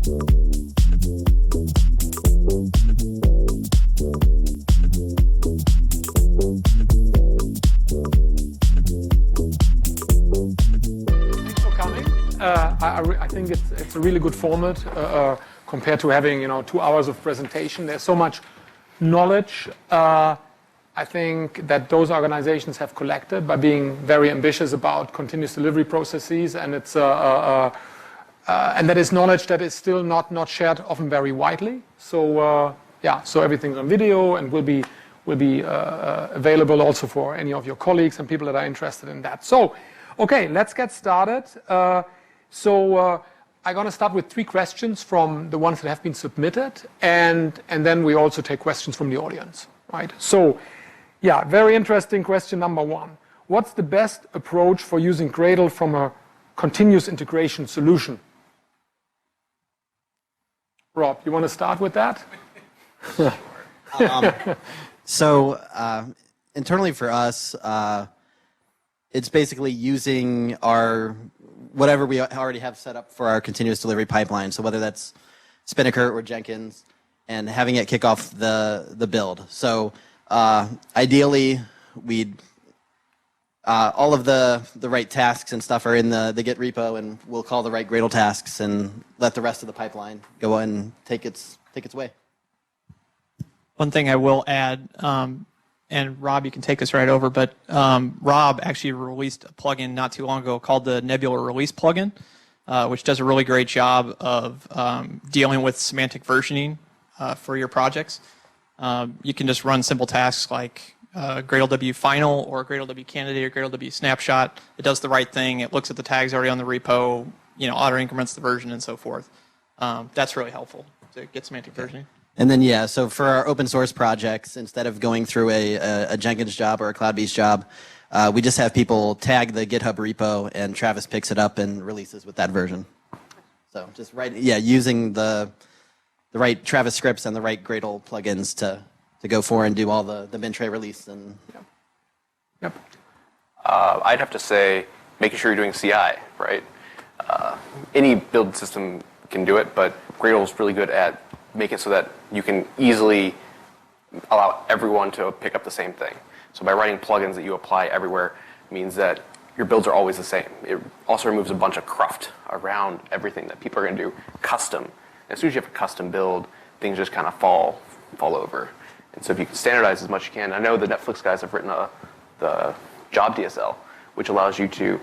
I think it's a really good format compared to having 2 hours of presentation. There's so much knowledge I think that those organizations have collected by being very ambitious about continuous delivery processes, and it's and that is knowledge that is still not shared often very widely. So so everything's on video and will be available also for any of your colleagues and people that are interested in that. So okay, let's get started. I'm going to start with 3 questions from the ones that have been submitted, and then we also take questions from the audience, right? So, yeah, very interesting question number 1. What's the best approach for using Gradle from a continuous integration solution? Rob, you want to start with that? Internally for us, it's basically using our whatever we already have set up for our continuous delivery pipeline. So whether that's Spinnaker or Jenkins, and having it kick off the build. So ideally, we'd all of the right tasks and stuff are in the Git repo, and we'll call the right Gradle tasks and let the rest of the pipeline go and take its way. One thing I will add, and Rob, you can take this right over, but Rob actually released a plugin not too long ago called the Nebula release plugin, which does a really great job of dealing with semantic versioning for your projects. You can just run simple tasks like Gradle W final or Gradle W candidate or Gradle W snapshot. It does the right thing. It looks at the tags already on the repo, auto increments the version and so forth. That's really helpful to get semantic versioning. And then, so for our open source projects, instead of going through a Jenkins job or a CloudBeast job, we just have people tag the GitHub repo, and Travis picks it up and releases with that version. So just using the right Travis scripts and the right Gradle plugins to go for and do all the bin tray release. And Yep. I'd have to say making sure you're doing CI, right? Any build system can do it, but Gradle's really good at make it so that you can easily allow everyone to pick up the same thing. So by writing plugins that you apply everywhere means that your builds are always the same. It also removes a bunch of cruft around everything that people are going to do custom. As soon as you have a custom build, things just kind of fall over. And so if you can standardize as much as you can, I know the Netflix guys have written the job DSL, which allows you to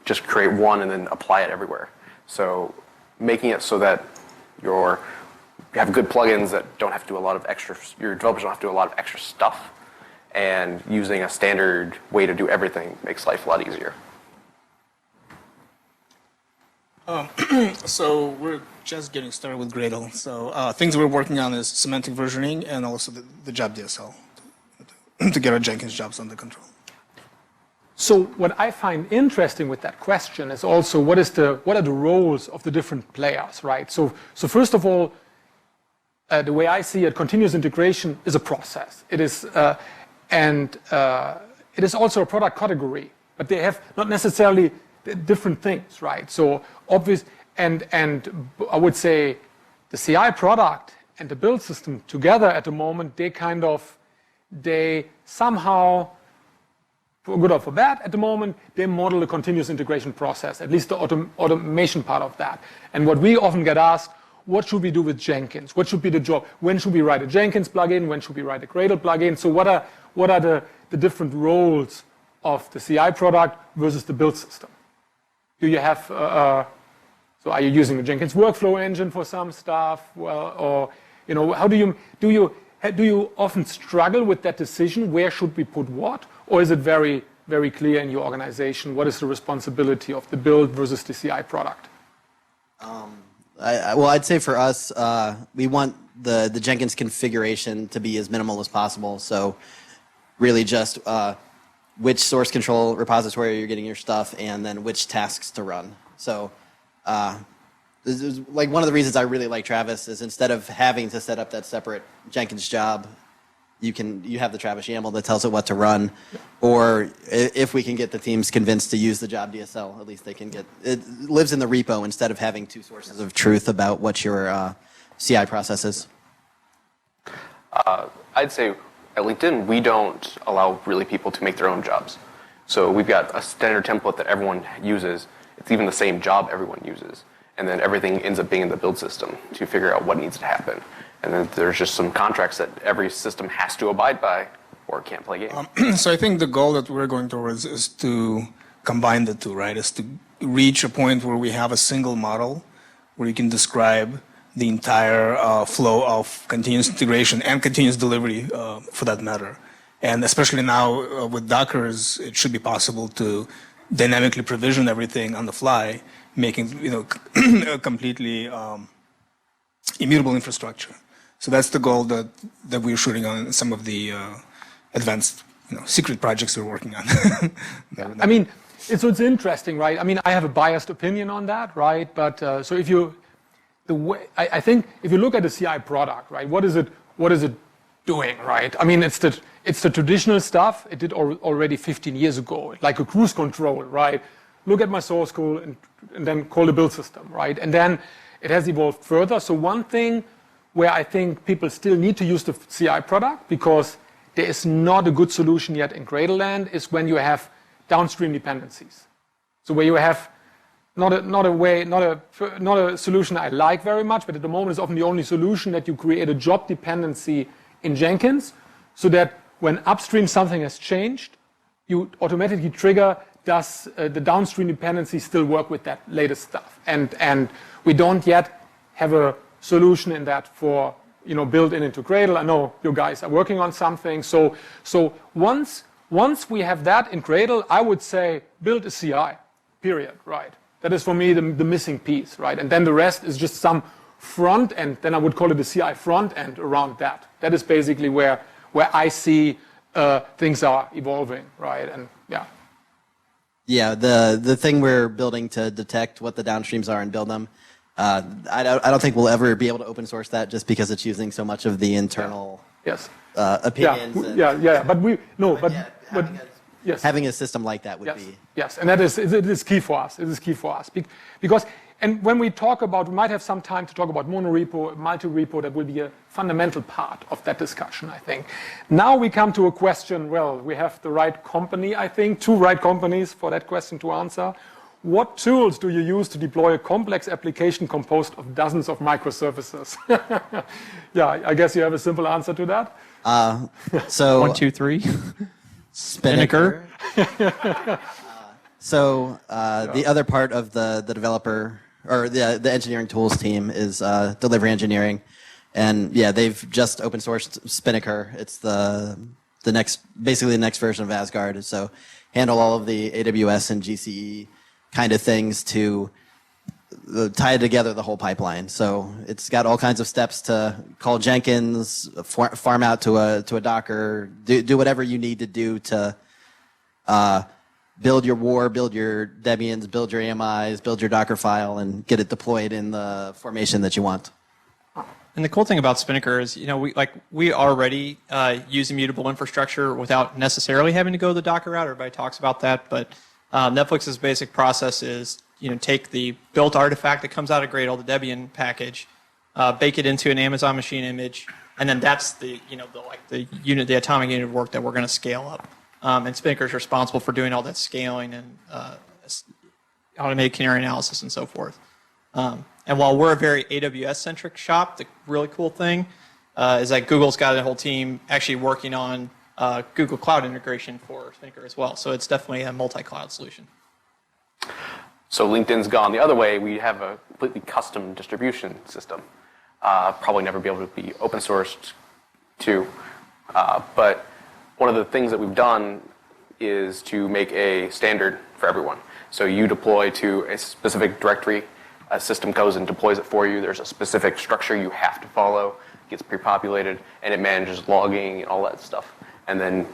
just create one and then apply it everywhere. So making it so that you have good plugins that don't have to do a lot of extra, your developers don't have to do a lot of extra stuff, and using a standard way to do everything makes life a lot easier. So we're just getting started with Gradle. So things we're working on is semantic versioning and also the job DSL to get our Jenkins jobs under control. So what I find interesting with that question is also what are the roles of the different players, right? So first of all, the way I see it, continuous integration is a process. It is, it is also a product category, but they have not necessarily different things, right? So obvious, and I would say the CI product and the build system together at the moment, they somehow, for good or for bad, at the moment, they model a continuous integration process, at least the automation part of that. And what we often get asked, what should we do with Jenkins? What should be the job? When should we write a Jenkins plugin? When should we write a Gradle plugin? So what are the different roles of the CI product versus the build system? Do you have, so are you using a Jenkins workflow engine for some stuff? Well, or, how do you often struggle with that decision? Where should we put what? Or is it very, very clear in your organization? What is the responsibility of the build versus the CI product? I'd say for us, we want the Jenkins configuration to be as minimal as possible. So really just which source control repository you're getting your stuff, and then which tasks to run. So this is like one of the reasons I really like Travis is instead of having to set up that separate Jenkins job, you have the Travis YAML that tells it what to run, or if we can get the teams convinced to use the job DSL, at least they can get it lives in the repo instead of having two sources of truth about what your CI process is. I'd say at LinkedIn, we don't allow really people to make their own jobs. So we've got a standard template that everyone uses. It's even the same job everyone uses. And then everything ends up being in the build system to figure out what needs to happen. And then there's just some contracts that every system has to abide by or it can't play games. So I think the goal that we're going towards is to combine the two, right? Is to reach a point where we have a single model where you can describe the entire flow of continuous integration and continuous delivery, for that matter. And especially now with Docker, it should be possible to dynamically provision everything on the fly, making a completely immutable infrastructure. So that's the goal that we're shooting on in some of the advanced secret projects we're working on. I mean, it's interesting, right? I mean, I have a biased opinion on that, right? But so if you, I think if you look at the CI product, right, what is it doing, right? I mean, it's the traditional stuff it did already 15 years ago, like a cruise control, right? Look at my source code and then call the build system, right? And then it has evolved further. So one thing where I think people still need to use the CI product, because there is not a good solution yet in Gradle land, is when you have downstream dependencies. So where you have not a solution I like very much, but at the moment it's often the only solution that you create a job dependency in Jenkins, so that when upstream something has changed, you automatically trigger, does the downstream dependency still work with that latest stuff? And we don't yet have a solution in that for built into Gradle. I know you guys are working on something. So once we have that in Gradle, I would say build a CI, period, right? That is for me the missing piece, right? And then the rest is just some front end. Then I would call it the CI front end around that. That is basically where I see things are evolving, right? And yeah. Yeah, the thing we're building to detect what the downstreams are and build them, I don't think we'll ever be able to open source that, just because it's using so much of the internal opinions. Yeah. But yes, having a system like that would be. Yes, and it is key for us. It is key for us because when we talk about, we might have some time to talk about monorepo, multi-repo. That will be a fundamental part of that discussion, I think. Now we come to a question. Well, we have the right company, I think, two right companies for that question to answer. What tools do you use to deploy a complex application composed of dozens of microservices? Yeah, I guess you have a simple answer to that. So 1, 2, 3. Spinnaker. So the other part of the developer or the engineering tools team is delivery engineering, and yeah, they've just open sourced Spinnaker. It's basically the next version of Asgard. So handle all of the AWS and GCE kind of things to tie together the whole pipeline. So it's got all kinds of steps to call Jenkins, farm out to a Docker, do whatever you need to do to build your WAR, build your Debians, build your AMIs, build your Docker file, and get it deployed in the formation that you want. And the cool thing about Spinnaker is, we already use immutable infrastructure without necessarily having to go the Docker route. Everybody talks about that, but Netflix's basic process is, take the built artifact that comes out of Gradle, the Debian package, bake it into an Amazon machine image, and then that's the atomic unit of work that we're going to scale up. And Spinnaker is responsible for doing all that scaling and automated canary analysis and so forth. And while we're a very AWS-centric shop, the really cool thing is that Google's got a whole team actually working on Google Cloud integration for Spinnaker as well. So it's definitely a multi-cloud solution. So LinkedIn's gone the other way. We have a completely custom distribution system. Probably never be able to be open sourced too. But one of the things that we've done is to make a standard for everyone. So you deploy to a specific directory, a system goes and deploys it for you. There's a specific structure you have to follow, it gets pre-populated, and it manages logging and all that stuff. And then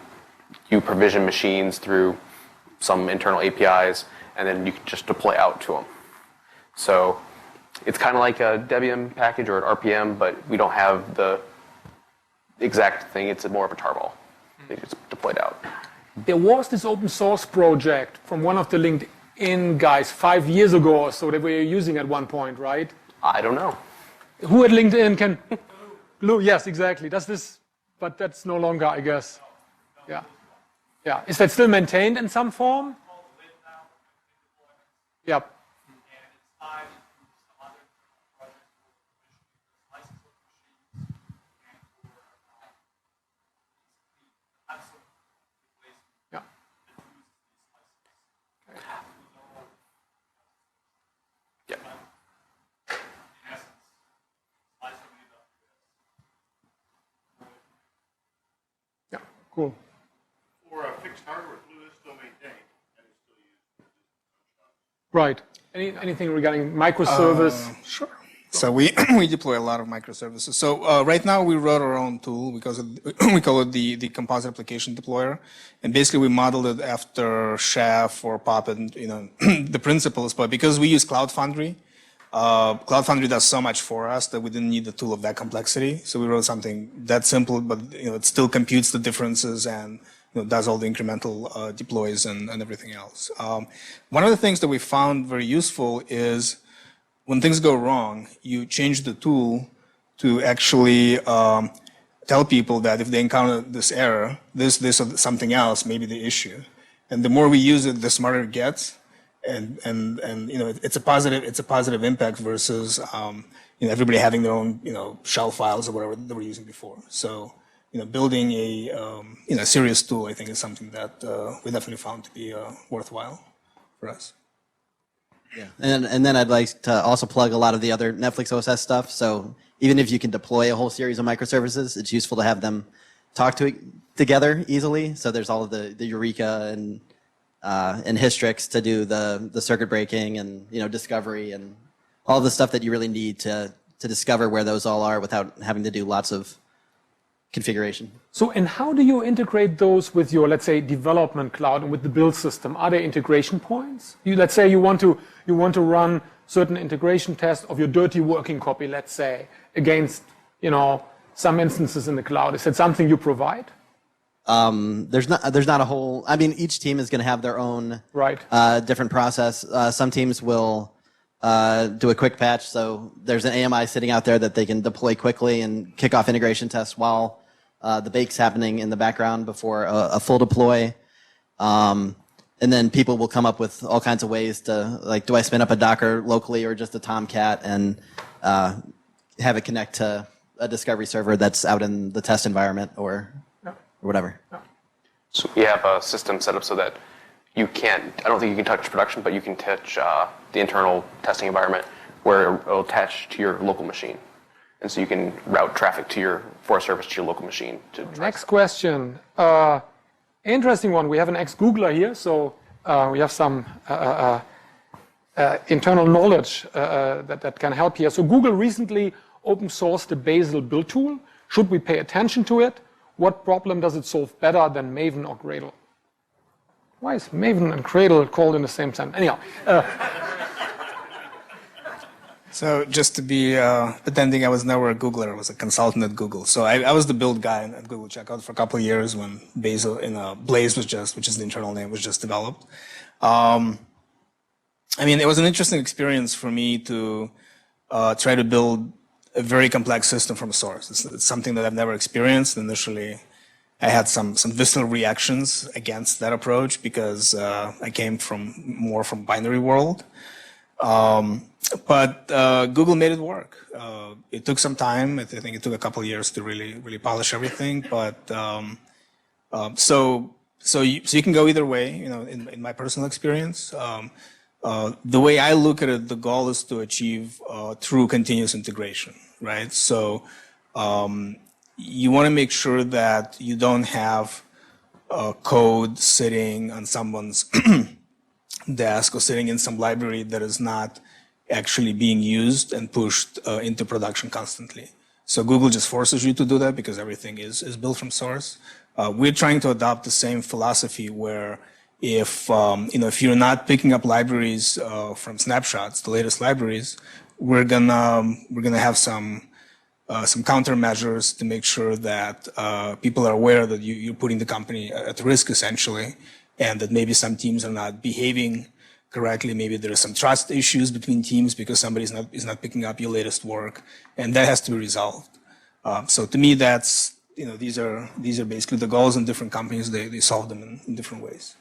you provision machines through some internal APIs, and then you can just deploy out to them. So it's kind of like a Debian package or an RPM, but we don't have the exact thing. It's more of a tarball. It's deployed out. There was this open source project from one of the LinkedIn guys 5 years ago or so that we were using at one point, right? I don't know. Who at LinkedIn can? Blue, yes, exactly. Does this, but that's no longer, I guess. Yeah. Yeah. Is that still maintained in some form? Yep. Yeah. Yeah. Yeah. Cool. For a fixed hardware, Blue is still maintained and is still used. Right. Anything regarding microservice? Sure. So we we deploy a lot of microservices. So right now we wrote our own tool because we call it the Composite Application Deployer, and basically we modeled it after Chef or Puppet, the principles. But because we use Cloud Foundry, Cloud Foundry does so much for us that we didn't need a tool of that complexity. So we wrote something that simple, but it still computes the differences and does all the incremental deploys and everything else. One of the things that we found very useful is when things go wrong, you change the tool to actually tell people that if they encounter this error, this or something else may be the issue. And the more we use it, the smarter it gets. And it's a positive impact versus everybody having their own shell files or whatever they were using before. So building a serious tool, I think, is something that we definitely found to be worthwhile for us. Yeah, and then I'd like to also plug a lot of the other Netflix OSS stuff. So even if you can deploy a whole series of microservices, it's useful to have them talk together easily. So there's all of the Eureka and Hystrix to do the circuit breaking and discovery and all the stuff that you really need to discover where those all are without having to do lots of configuration. So, and how do you integrate those with your, let's say, development cloud and with the build system? Are there integration points? Let's say you want to run certain integration tests of your dirty working copy, let's say, against some instances in the cloud. Is that something you provide? There's not a whole. I mean, each team is going to have their own different process. Some teams will do a quick patch, so there's an AMI sitting out there that they can deploy quickly and kick off integration tests while the bake's happening in the background before a full deploy. And then people will come up with all kinds of ways to, like, do I spin up a Docker locally or just a Tomcat and have it connect to a discovery server that's out in the test environment or whatever. So we have a system set up so that you can't, I don't think you can touch production, but you can touch the internal testing environment where it'll attach to your local machine. And so you can route traffic for a service to your local machine. Next question. Interesting one. We have an ex-Googler here, so we have some internal knowledge that can help here. So Google recently open sourced the Bazel build tool. Should we pay attention to it? What problem does it solve better than Maven or Gradle? Why is Maven and Gradle called in the same time? Anyhow. So just to be pretending I was never a Googler, I was a consultant at Google. So I was the build guy at Google Checkout for a couple of years when Bazel Blaze which is the internal name, was just developed. I mean, it was an interesting experience for me to try to build a very complex system from source. It's something that I've never experienced. Initially, I had some visceral reactions against that approach because I came more from binary world. But Google made it work. It took some time. I think it took a couple of years to really polish everything. But so you can go either way. In my personal experience, the way I look at it, the goal is to achieve true continuous integration, right? So you want to make sure that you don't have code sitting on someone's desk or sitting in some library that is not actually being used and pushed into production constantly. So Google just forces you to do that because everything is built from source. We're trying to adopt the same philosophy where if you're not picking up libraries from snapshots, the latest libraries, we're gonna have some some countermeasures to make sure that people are aware that you're putting the company at risk, essentially, and that maybe some teams are not behaving correctly. Maybe there are some trust issues between teams because somebody is not picking up your latest work, and that has to be resolved. So to me, that's these are basically the goals in different companies. They solve them in different ways.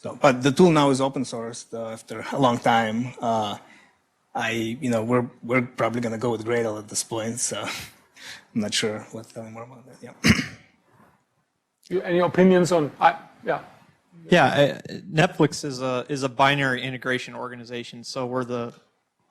So, but the tool now is open sourced after a long time. We're probably going to go with Gradle at this point. So I'm not sure what to tell you more about that. Yeah. Any opinions on? Yeah. Yeah, Netflix is a binary integration organization, so we're the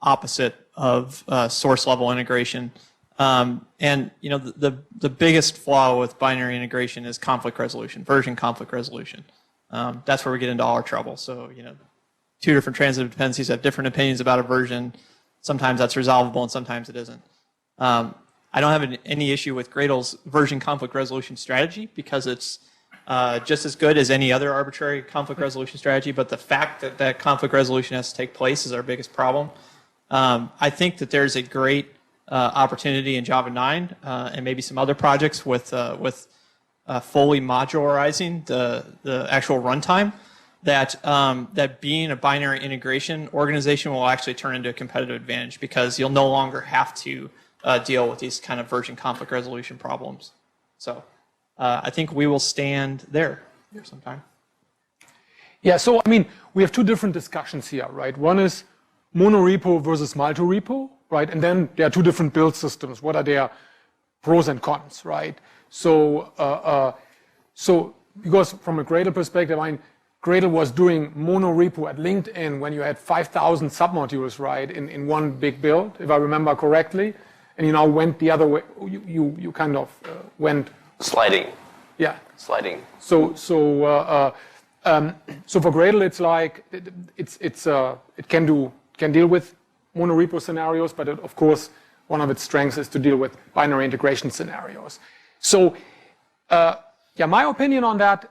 opposite of source level integration. And the biggest flaw with binary integration is conflict resolution, version conflict resolution. That's where we get into all our trouble. So two different transitive dependencies have different opinions about a version. Sometimes that's resolvable, and sometimes it isn't. I don't have any issue with Gradle's version conflict resolution strategy because it's just as good as any other arbitrary conflict resolution strategy, but the fact that that conflict resolution has to take place is our biggest problem. I think that there's a great opportunity in Java 9 and maybe some other projects with fully modularizing the actual runtime, that being a binary integration organization will actually turn into a competitive advantage because you'll no longer have to deal with these kind of version conflict resolution problems. So I think we will stand there sometime. Yeah, so I mean, we have two different discussions here, right? One is monorepo versus multi-repo, right? And then there are two different build systems. What are their pros and cons, right? So, because from a Gradle perspective, I mean, Gradle was doing monorepo at LinkedIn when you had 5,000 submodules, right, in one big build, if I remember correctly, and you now went the other way. You kind of went sliding. Yeah, sliding. So for Gradle, it's like it can deal with monorepo scenarios, but of course one of its strengths is to deal with binary integration scenarios. So my opinion on that,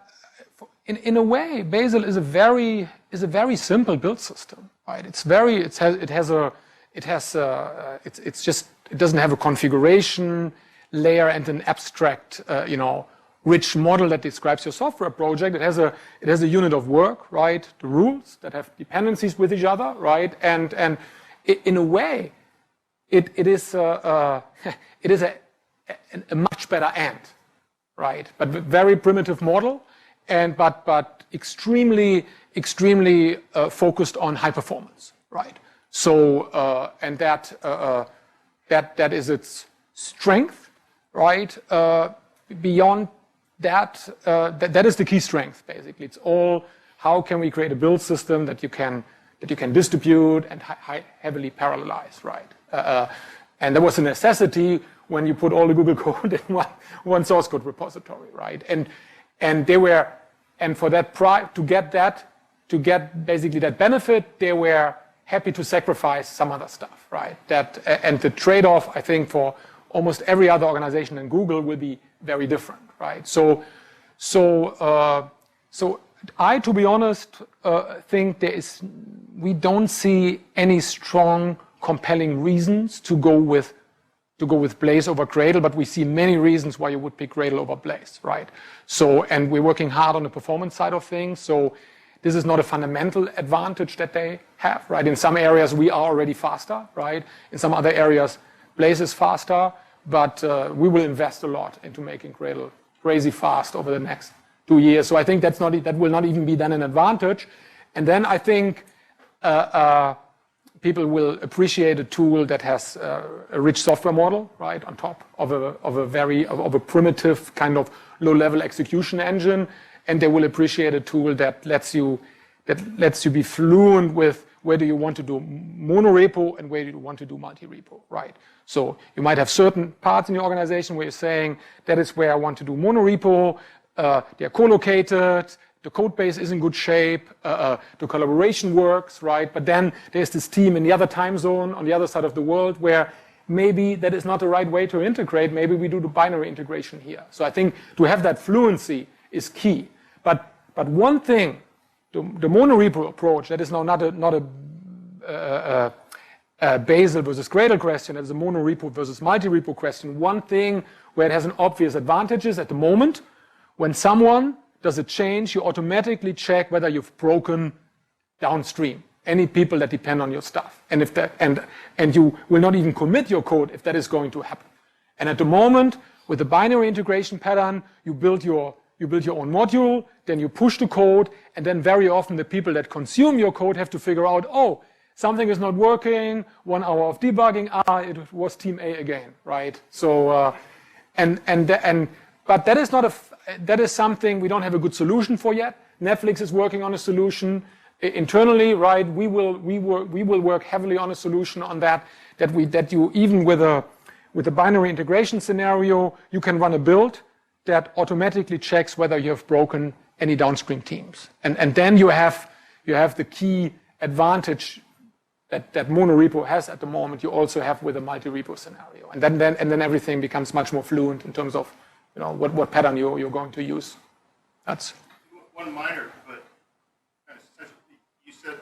in a way, Bazel is a very simple build system, right? It doesn't have a configuration layer and an abstract, rich model that describes your software project. It has a unit of work, right? The rules that have dependencies with each other, right? And in a way, it is a much better and, right? But very primitive model, but extremely focused on high performance, right? So and that is its strength, right? Beyond that, that is the key strength, basically. It's all how can we create a build system that you can distribute and heavily parallelize, right? And there was a necessity when you put all the Google code in one source code repository, right? And they were, and for that to get basically that benefit, they were happy to sacrifice some other stuff, right? And the trade-off, I think, for almost every other organization in Google will be very different, right? So I, to be honest, think we don't see any strong, compelling reasons to go with Blaze over Gradle, but we see many reasons why you would pick Gradle over Blaze, right? So, and we're working hard on the performance side of things. So this is not a fundamental advantage that they have, right? In some areas, we are already faster, right? In some other areas, Blaze is faster, but we will invest a lot into making Gradle crazy fast over the next 2 years. So I think that will not even be then an advantage. And then I think people will appreciate a tool that has a rich software model, right, on top of a primitive kind of low-level execution engine, and they will appreciate a tool that lets you be fluent with whether you want to do monorepo and whether you want to do multi-repo, right? So you might have certain parts in your organization where you're saying that is where I want to do monorepo. They're co-located. The code base is in good shape, the collaboration works, right? But then there's this team in the other time zone on the other side of the world where maybe that is not the right way to integrate. Maybe we do the binary integration here. So I think to have that fluency is key. But one thing, the monorepo approach, that is now not Bazel versus Gradle question, as a monorepo versus multi-repo question, one thing where it has an obvious advantage is at the moment, when someone does a change, you automatically check whether you've broken downstream any people that depend on your stuff, and if that and you will not even commit your code if that is going to happen. And at the moment, with the binary integration pattern, you build your own module, then you push the code, and then very often the people that consume your code have to figure out, oh, something is not working, 1 hour of debugging, it was team A again, right? So, but that is not that is something we don't have a good solution for yet. Netflix is working on a solution internally, right? We will work heavily on a solution on that you even with a binary integration scenario, you can run a build that automatically checks whether you have broken any downstream teams. And then you have the key advantage that monorepo has at the moment, you also have with a multi-repo scenario. And then everything becomes much more fluent in terms of what pattern you're going to use. That's one minor, but kind of essential. You said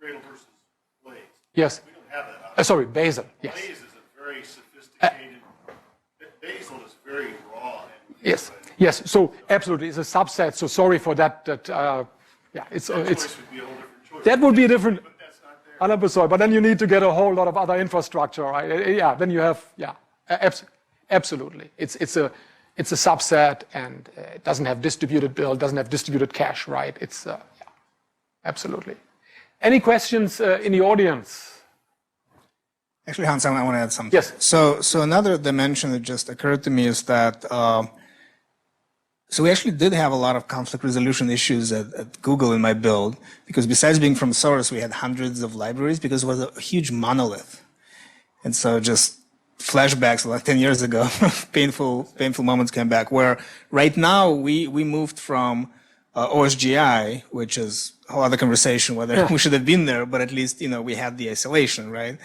Gradle versus Blaze. Yes. We don't have that. Sorry, Bazel. Yes. Blaze is a very sophisticated. Bazel is very raw. Yes. Yes. So absolutely, it's a subset. So sorry for that. Yeah, it's choice would be a whole different choice. that would be a different. But that's not there. 100%. But then you need to get a whole lot of other infrastructure, right? Yeah. Then you have absolutely. It's a subset, and it doesn't have distributed build, doesn't have distributed cache, right? It's absolutely. Any questions in the audience? Actually, Hans, I want to add something. Yes. So another dimension that just occurred to me is that so we actually did have a lot of conflict resolution issues at Google in my build, because besides being from source, we had hundreds of libraries because it was a huge monolith. And so just flashbacks like 10 years ago, painful moments came back, where right now we moved from OSGI, which is a whole other conversation whether we should have been there, but at least we had the isolation, right?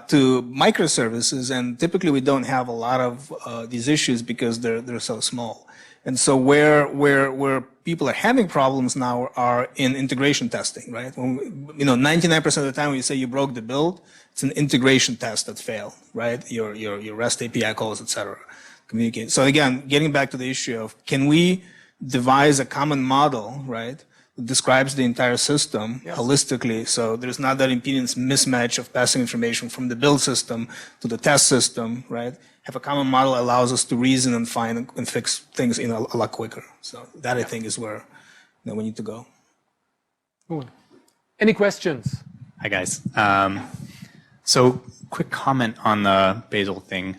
To microservices, and typically we don't have a lot of these issues because they're so small. And so where people are having problems now are in integration testing, right? When, 99% of the time when you say you broke the build, it's an integration test that failed, right? Your REST API calls, et cetera, communicate. So again, getting back to the issue of, can we devise a common model, right, that describes the entire system holistically, so there's not that impedance mismatch of passing information from the build system to the test system, right? Have a common model allows us to reason and find and fix things a lot quicker. So that I think is where we need to go. Cool. Any questions? Hi guys. So quick comment on the Bazel thing.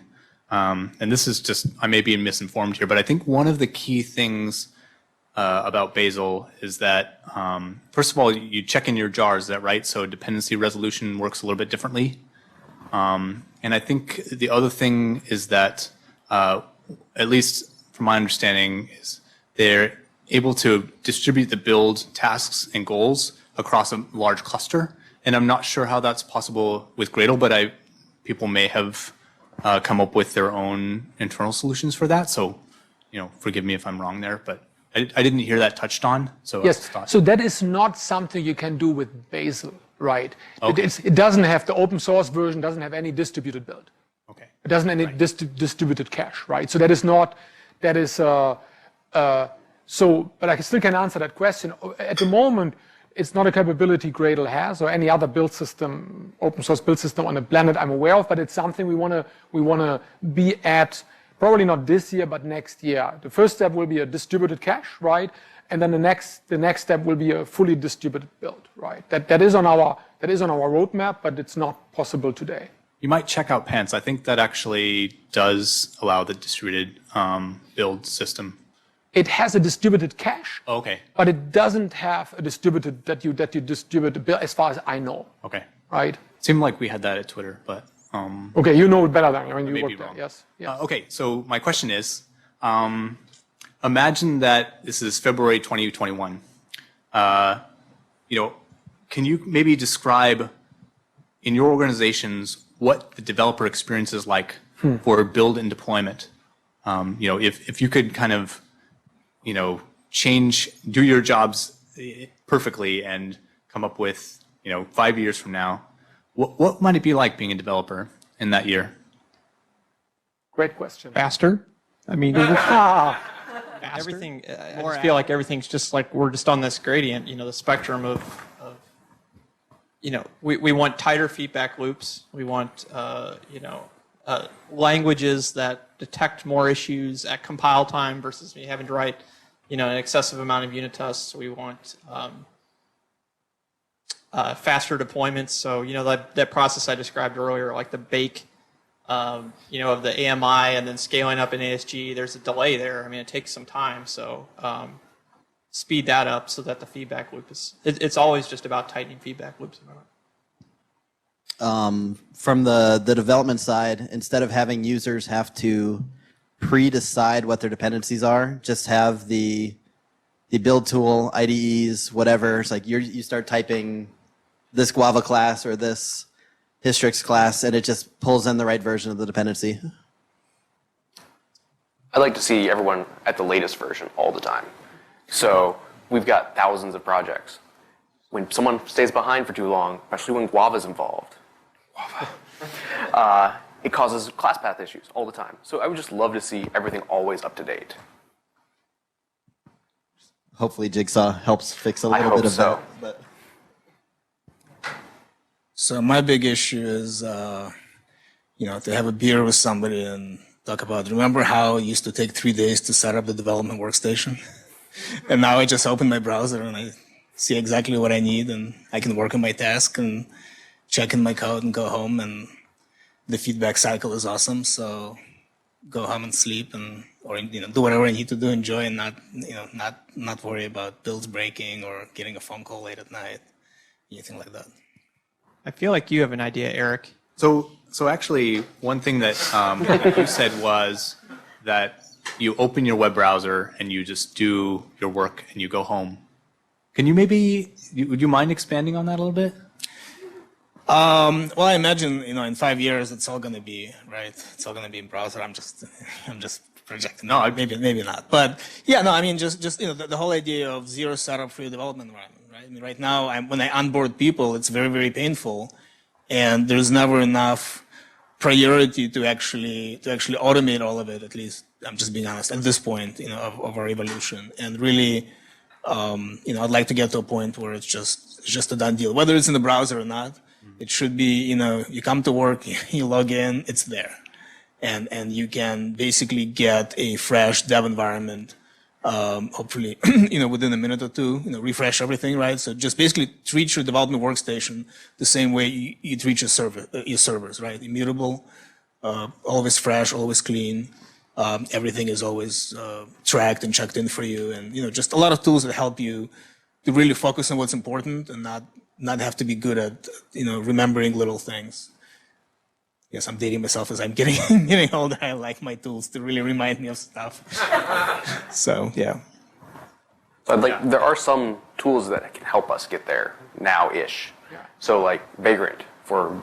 And this is just, I may be misinformed here, but I think one of the key things about Bazel is that, first of all, you check in your jars, is that right? So dependency resolution works a little bit differently. And I think the other thing is that, at least from my understanding, is they're able to distribute the build tasks and goals across a large cluster. And I'm not sure how that's possible with Gradle, but people may have come up with their own internal solutions for that. So, forgive me if I'm wrong there, but I didn't hear that touched on. So yes, so that is not something you can do with Bazel, right? Okay. It doesn't have, the open source version doesn't have any distributed build. Okay. It doesn't have any distributed cache, right? So that is not, that is, but I still can answer that question. At the moment, it's not a capability Gradle has or any other build system, open source build system on the planet I'm aware of, but it's something we want to be at, probably not this year, but next year. The first step will be a distributed cache, right? And then the next step will be a fully distributed build, right? That is on our roadmap, but it's not possible today. You might check out Pants. I think that actually does allow the distributed build system. It has a distributed cache, Okay. but it doesn't have a distributed that you distribute the build, as far as I know. Okay. Right? Seemed like we had that at Twitter, but Okay, you know it better than when you may work be there. wrong. Yes. Yes. Okay, so my question is, imagine that this is February 2021. Can you maybe describe in your organizations what the developer experience is like for build and deployment? If you could kind of, do your jobs perfectly and come up with, 5 years from now, What might it be like being a developer in that year? Great question. Faster. I mean, everything. I just feel like everything's just like we're just on this gradient. The spectrum of we want tighter feedback loops. We want languages that detect more issues at compile time versus me having to write an excessive amount of unit tests. We want faster deployments. So that process I described earlier, like the bake, of the AMI and then scaling up in ASG. There's a delay there. I mean, it takes some time. So speed that up so that the feedback loop is. It's always just about tightening feedback loops. From the development side, instead of having users have to pre-decide what their dependencies are, just have the build tool, IDEs, whatever. It's like you start typing this Guava class or this Hystrix class, and it just pulls in the right version of the dependency. I'd like to see everyone at the latest version all the time. So we've got thousands of projects. When someone stays behind for too long, especially when Guava's involved, it causes class path issues all the time. So I would just love to see everything always up to date. Hopefully Jigsaw helps fix a little bit of that. But. So my big issue is, to have a beer with somebody and talk about, remember how it used to take 3 days to set up the development workstation? And now I just open my browser and I see exactly what I need and I can work on my task and check in my code and go home, and the feedback cycle is awesome. So go home and sleep or do whatever I need to do, enjoy, and not worry about builds breaking or getting a phone call late at night, anything like that. I feel like you have an idea, Eric. So actually, one thing that you said was that you open your web browser and you just do your work and you go home. Can you would you mind expanding on that a little bit? Well, I imagine, in 5 years, it's all going to be, right? It's all going to be in browser. I'm just projecting. No, maybe not. But yeah, no, I mean, just the whole idea of zero setup for your development environment, right? I mean, right now, when I onboard people, it's very, very painful, and there's never enough priority to actually automate all of it. At least, I'm just being honest at this point, of our evolution, and really, I'd like to get to a point where it's just a done deal, whether it's in the browser or not. It should be, you come to work, you log in, it's there. And you can basically get a fresh dev environment, hopefully, within a minute or two, refresh everything, right? So just basically treat your development workstation the same way you treat your servers, right? Immutable, always fresh, always clean. Everything is always tracked and checked in for you. And, just a lot of tools that help you to really focus on what's important and not have to be good at, remembering little things. Yes, I'm dating myself as I'm getting older. I like my tools to really remind me of stuff. So, yeah. There are some tools that can help us get there now-ish. Yeah. So like Vagrant for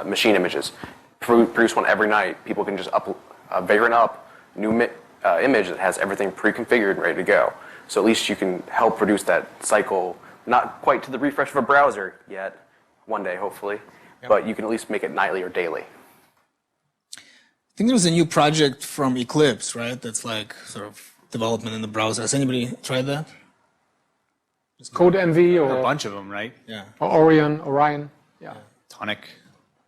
machine images. Produce one every night. People can just Vagrant up, new image that has everything pre-configured and ready to go. So at least you can help produce that cycle. Not quite to the refresh of a browser yet, one day hopefully, but you can at least make it nightly or daily. I think there's a new project from Eclipse, right? That's like sort of development in the browser. Has anybody tried that? Code Envy or a bunch of them, right? Yeah. Or Orion. Yeah. Tonic.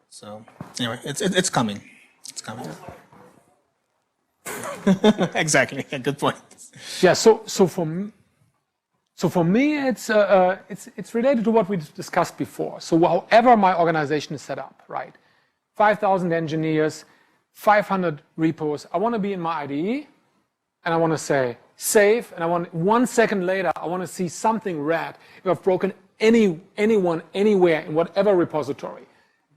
So anyway, it's coming. It's coming. Exactly. Yeah, good point. Yeah. So for me, it's related to what we discussed before. So however my organization is set up, right? 5,000 engineers, 500 repos. I want to be in my IDE, and I want to say save, and I want 1 second later, I want to see something red. If I've broken anyone, anywhere, in whatever repository,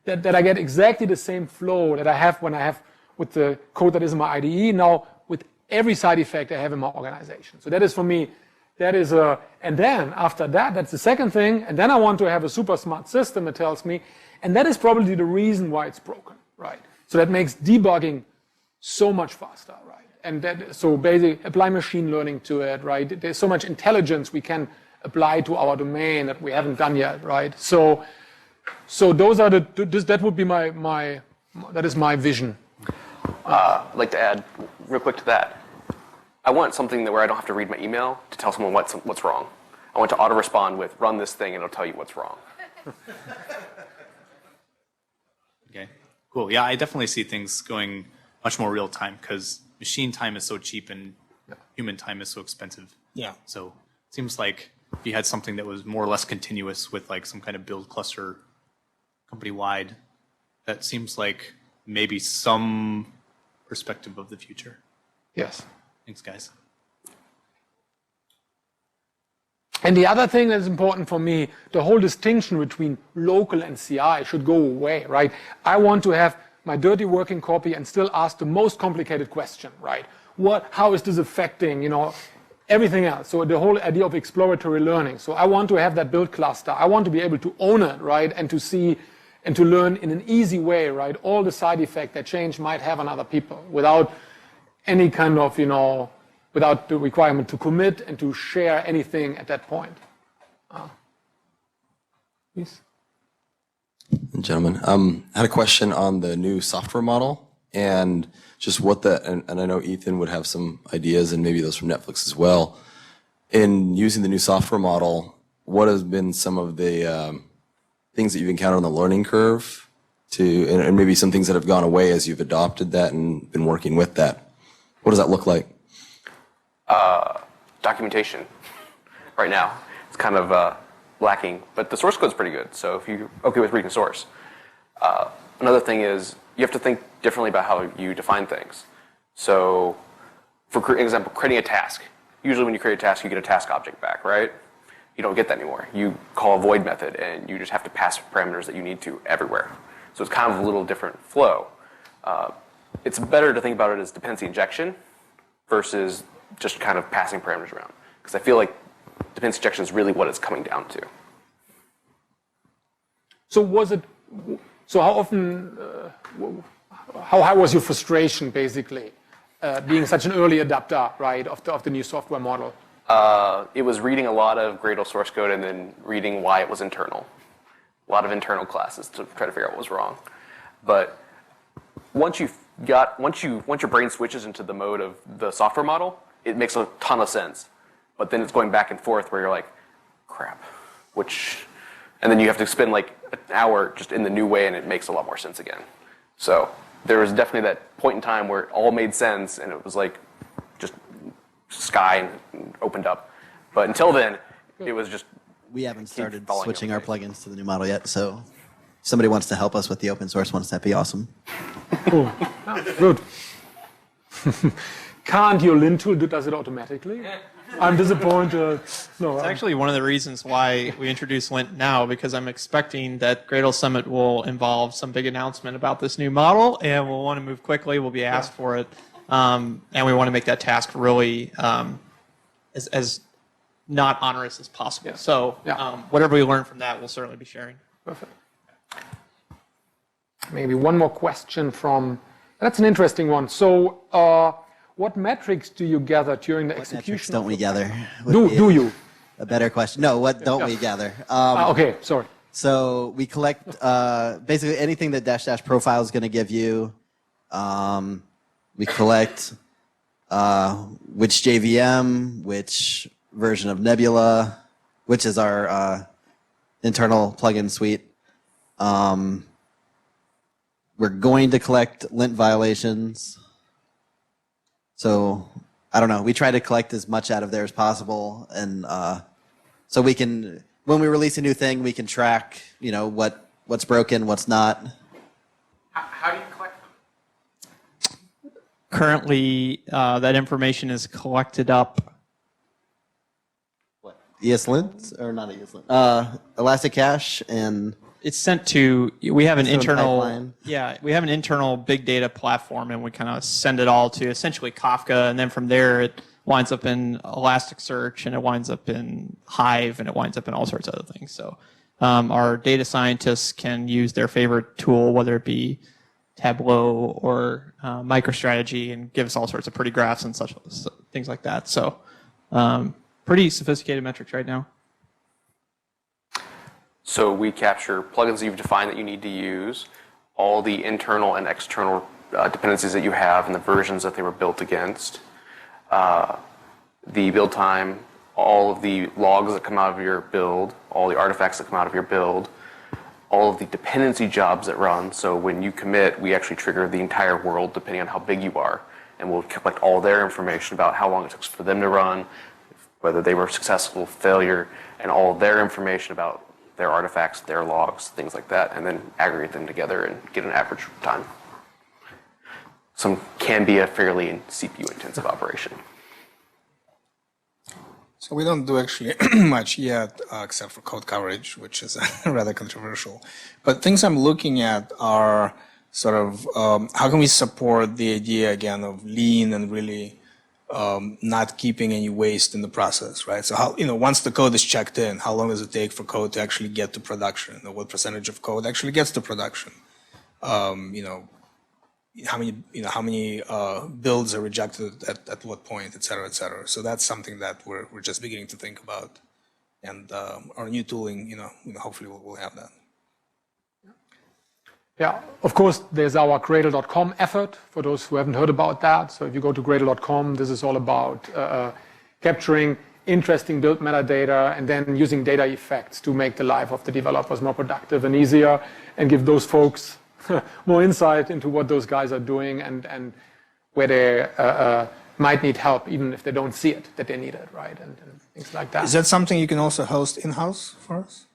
that I get exactly the same flow that I have when I have with the code that is in my IDE, now with every side effect I have in my organization. So that is for me, and then after that, that's the second thing, and then I want to have a super smart system that tells me, and that is probably the reason why it's broken, right? So that makes debugging so much faster, right? And so basically apply machine learning to it, right? There's so much intelligence we can apply to our domain that we haven't done yet, right? So So those are that would be that is my vision. I'd like to add real quick to that. I want something where I don't have to read my email to tell someone what's wrong. I want to auto-respond with run this thing and it'll tell you what's wrong. Okay, cool. Yeah, I definitely see things going much more real time because machine time is so cheap and human time is so expensive. Yeah. So it seems like if you had something that was more or less continuous with like some kind of build cluster company-wide, that seems like maybe some perspective of the future. Yes. Thanks, guys. And the other thing that is important for me, the whole distinction between local and CI should go away, right? I want to have my dirty working copy and still ask the most complicated question, right? How is this affecting, everything else? So the whole idea of exploratory learning. So I want to have that build cluster. I want to be able to own it, right? And to see and to learn in an easy way, right? All the side effect that change might have on other people without any kind of, without the requirement to commit and to share anything at that point. Please. Gentlemen, I had a question on the new software model and just what and I know Ethan would have some ideas and maybe those from Netflix as well. In using the new software model, what has been some of the things that you've encountered on the learning curve and maybe some things that have gone away as you've adopted that and been working with that? What does that look like? Documentation right now. It's kind of lacking, but the source code's pretty good. So if you're okay with reading source. Another thing is you have to think differently about how you define things. So for example, creating a task. Usually when you create a task, you get a task object back, right? You don't get that anymore. You call a void method and you just have to pass parameters that you need to everywhere. So it's kind of a little different flow. It's better to think about it as dependency injection versus just kind of passing parameters around. Because I feel like dependency injection is really what it's coming down to. So how often, how high was your frustration basically, being such an early adopter, right, of the new software model? It was reading a lot of Gradle source code and then reading why it was internal. A lot of internal classes to try to figure out what was wrong. But once your brain switches into the mode of the software model, it makes a ton of sense. But then it's going back and forth where you're like, crap, and then you have to spend like an hour just in the new way and it makes a lot more sense again. So there was definitely that point in time where it all made sense and it was like just sky and opened up. But until then, it was just We haven't started following switching our everything. plugins to the new model yet, so if somebody wants to help us with the open source ones, that'd be awesome. Cool. Good. Can't your lint tool does it automatically? I'm disappointed. No, It's actually one of the reasons why we introduced Lint now, because I'm expecting that Gradle Summit will involve some big announcement about this new model, and we'll want to move quickly. We'll be asked for it, and we want to make that task really as not onerous as possible. So whatever we learn from that, we'll certainly be sharing. Perfect. Maybe one more question that's an interesting one. So what metrics do you gather during the execution? Metrics don't we gather? Do you? A better question. No, what don't we gather? Okay, sorry. So we collect basically anything that -- profile is going to give you. We collect which JVM, which version of Nebula, which is our internal plugin suite. We're going to collect lint violations. So I don't know. We try to collect as much out of there as possible, and so we can, when we release a new thing, we can track, what's broken, what's not. How do you collect them? Currently, that information is collected up. What? ESLint or not ESLint? Elastic Cache and. It's sent to, we have an It's in internal, pipeline. we have an internal big data platform, and we kind of send it all to essentially Kafka, and then from there it winds up in Elasticsearch, and it winds up in Hive, and it winds up in all sorts of other things. So our data scientists can use their favorite tool, whether it be Tableau or MicroStrategy, and give us all sorts of pretty graphs and such things like that. So pretty sophisticated metrics right now. So we capture plugins you've defined that you need to use, all the internal and external dependencies that you have and the versions that they were built against, the build time, all of the logs that come out of your build, all the artifacts that come out of your build, all of the dependency jobs that run. So when you commit, we actually trigger the entire world depending on how big you are. And we'll collect all their information about how long it took for them to run, whether they were successful, failure, and all of their information about their artifacts, their logs, things like that, and then aggregate them together and get an average time. Some can be a fairly CPU-intensive operation. So we don't do actually much yet, except for code coverage, which is rather controversial. But things I'm looking at are sort of how can we support the idea again of lean and really not keeping any waste in the process, right? So how, once the code is checked in, how long does it take for code to actually get to production? Or what percentage of code actually gets to production? How many builds are rejected at what point, et cetera, et cetera. So that's something that we're just beginning to think about, and our new tooling, hopefully we'll have that. Yeah, of course, there's our Gradle.com effort for those who haven't heard about that. So if you go to Gradle.com, this is all about capturing interesting build metadata and then using data effects to make the life of the developers more productive and easier and give those folks more insight into what those guys are doing and where they might need help, even if they don't see it, that they need it, right? And things like that. Is that something you can also host in-house for us?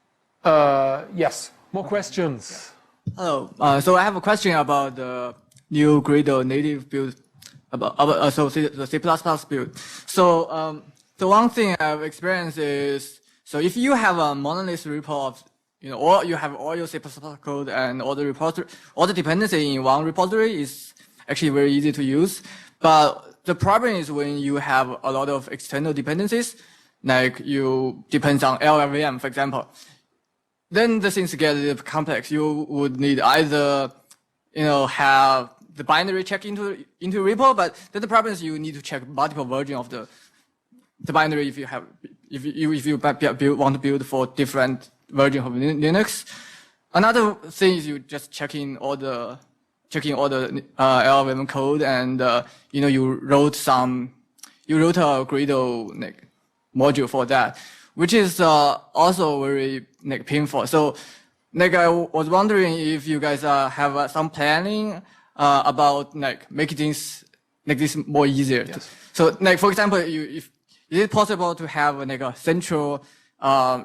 Yes. More questions? Hello. So I have a question about the new Gradle native build, about the C++ build. So one thing I've experienced is, so if you have a monolith repo of, or you have all your C++ code and all the dependency in one repository is actually very easy to use. But the problem is when you have a lot of external dependencies, like you depends on LLVM, for example. Then the things get complex. You would need either, have the binary check into repo, but then the problem is you need to check multiple versions of the binary if you want to build for different version of Linux. Another thing is you just checking all the LLVM code, and you wrote a Gradle module for that, which is also very painful. So I was wondering if you guys have some planning about making things this more easier. Yes. So for example, is it possible to have a central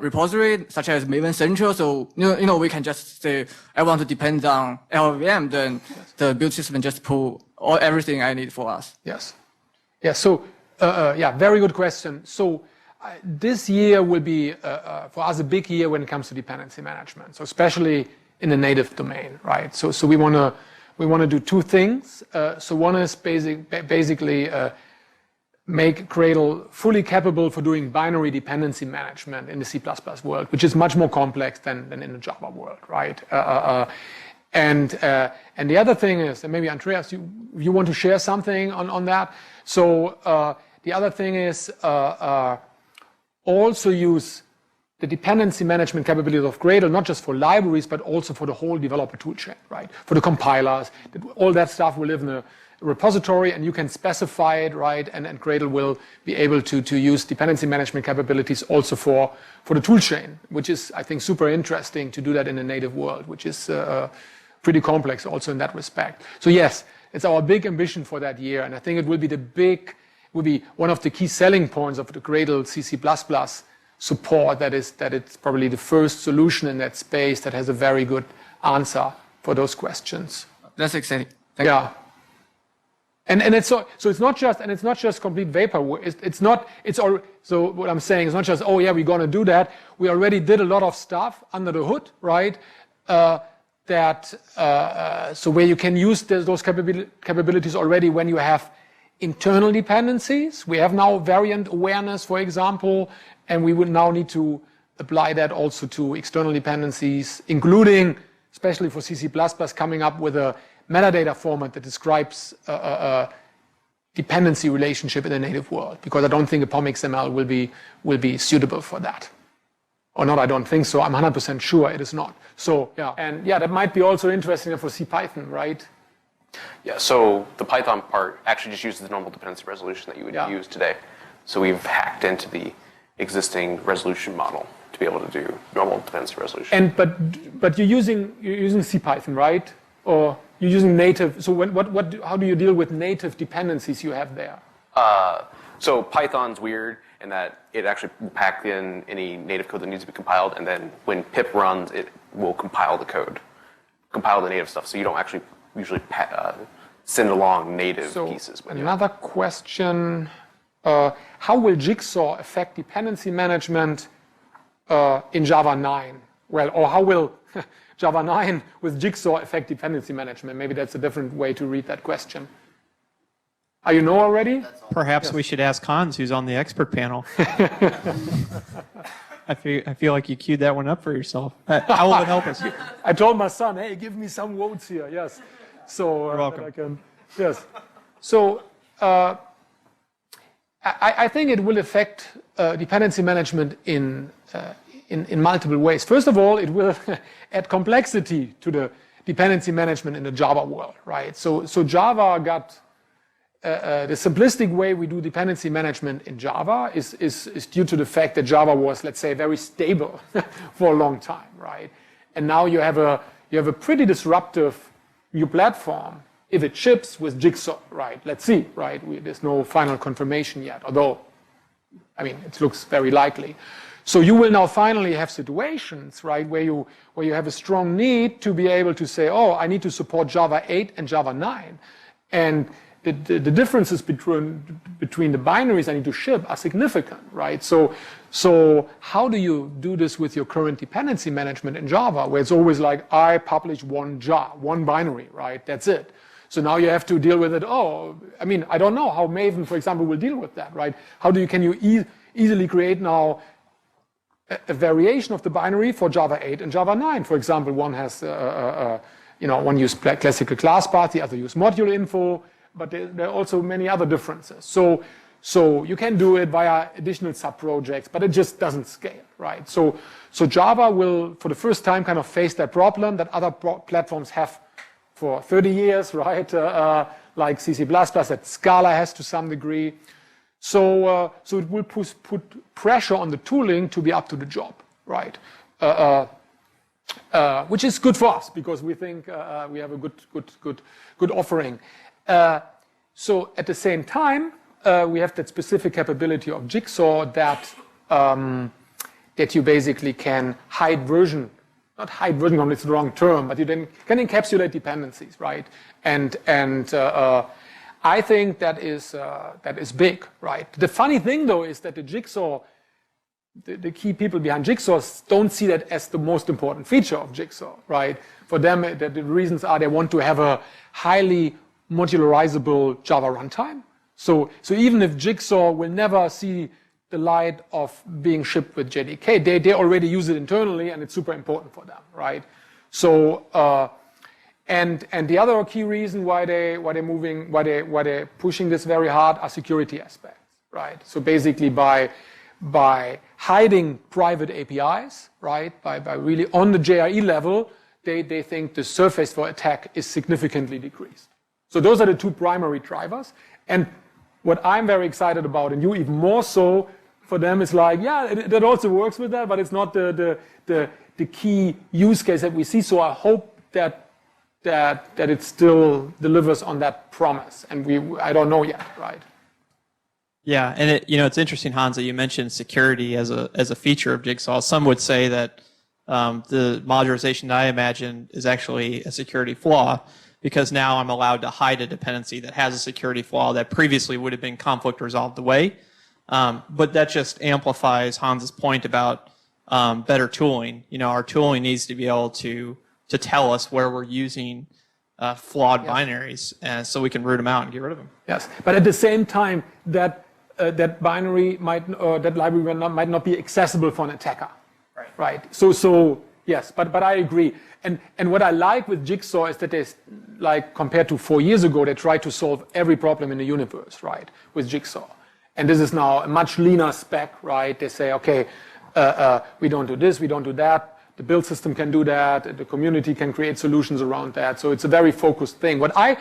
repository such as Maven Central? So we can just say I want to depend on LLVM, then the build system just pull everything I need for us. Yes. Yeah. So very good question. So this year will be for us a big year when it comes to dependency management. So especially in the native domain, right? So we want to do two things. So one is basically make Gradle fully capable for doing binary dependency management in the C++ world, which is much more complex than in the Java world, right? And the other thing is, and maybe Andreas, you want to share something on that. So the other thing is also use the dependency management capabilities of Gradle, not just for libraries, but also for the whole developer toolchain, right? For the compilers, all that stuff will live in a repository, and you can specify it, right? And Gradle will be able to use dependency management capabilities also for the toolchain, which is, I think, super interesting to do that in a native world, which is pretty complex also in that respect. So yes, it's our big ambition for that year, and I think it will be one of the key selling points of the Gradle C++ support. That it's probably the first solution in that space that has a very good answer for those questions. That's exciting. Thank you. Yeah. And it's so it's not just complete vapor. So what I'm saying is not just, oh yeah, we're going to do that. We already did a lot of stuff under the hood, right? So where you can use those capabilities already when you have internal dependencies. We have now variant awareness, for example, and we would now need to apply that also to external dependencies, including, especially for C++, coming up with a metadata format that describes a dependency relationship in the native world, because I don't think a POM XML will be suitable for that. or not, I don't think so. I'm 100% sure it is not. So yeah, and yeah, that might be also interesting for CPython, right? Yeah, so the Python part actually just uses the normal dependency resolution that you would use today. So we've hacked into the existing resolution model to be able to do normal dependency resolution. And but you're using CPython, right? Or you're using native. So how do you deal with native dependencies you have there? So Python's weird in that it actually will pack in any native code that needs to be compiled, and then when pip runs, it will compile the code, compile the native stuff. So you don't actually usually send along native pieces. So another question, how will Jigsaw affect dependency management in Java 9? Well, or how will Java 9 with Jigsaw affect dependency management? Maybe that's a different way to read that question. Are you know already? Perhaps we should ask Hans, who's on the expert panel. I feel like you queued that one up for yourself. How will it help us? I told my son, hey, give me some votes here. Yes. So You're welcome. I can, yes. So I think it will affect dependency management in multiple ways. First of all, it will add complexity to the dependency management in the Java world, right? So Java got the simplistic way we do dependency management in Java is due to the fact that Java was, let's say, very stable for a long time, right? And now you have a pretty disruptive new platform if it ships with Jigsaw, right? Let's see, right? There's no final confirmation yet, although, I mean, it looks very likely. So you will now finally have situations, right, where you have a strong need to be able to say, oh, I need to support Java 8 and Java 9. And the differences between the binaries I need to ship are significant, right? So how do you do this with your current dependency management in Java, where it's always like, I publish one binary, right? That's it. So now you have to deal with it. Oh, I mean, I don't know how Maven, for example, will deal with that, right? How can you easily create now a variation of the binary for Java 8 and Java 9? For example, one has, one uses classical class path, the other uses module info, but there are also many other differences. So you can do it via additional sub-projects, but it just doesn't scale, right? So Java will, for the first time, kind of face that problem that other platforms have for 30 years, right? Like C++, that Scala has to some degree. So it will put pressure on the tooling to be up to the job, right? Which is good for us because we think we have a good offering. So at the same time, we have that specific capability of Jigsaw that you basically can hide version. Not hide version, it's the wrong term, but you then can encapsulate dependencies, right? And I think that is big, right? The funny thing though is that the Jigsaw, the key people behind Jigsaw don't see that as the most important feature of Jigsaw, right? For them, the reasons are they want to have a highly modularizable Java runtime. So even if Jigsaw will never see the light of being shipped with JDK, they already use it internally, and it's super important for them, right? So and the other key reason why they're pushing this very hard are security aspects, right? So basically by hiding private APIs, right? By really on the JRE level, they think the surface for attack is significantly decreased. So those are the two primary drivers. And what I'm very excited about, and you even more so, for them is like, yeah, that also works with that, but it's not the key use case that we see. So I hope that it still delivers on that promise. And I don't know yet, right? Yeah, and it's interesting, Hans, that you mentioned security as a feature of Jigsaw. Some would say that the modularization that I imagine is actually a security flaw, because now I'm allowed to hide a dependency that has a security flaw that previously would have been conflict resolved away. But that just amplifies Hans's point about better tooling. Our tooling needs to be able to tell us where we're using flawed binaries, and so we can root them out and get rid of them. Yes, but at the same time, that binary that library might not be accessible for an attacker. Right. So yes, but I agree. And what I like with Jigsaw is that there's, like, compared to 4 years ago, they tried to solve every problem in the universe, right, with Jigsaw. And this is now a much leaner spec, right? They say, okay, we don't do this, we don't do that. The build system can do that. The community can create solutions around that. So it's a very focused thing. What I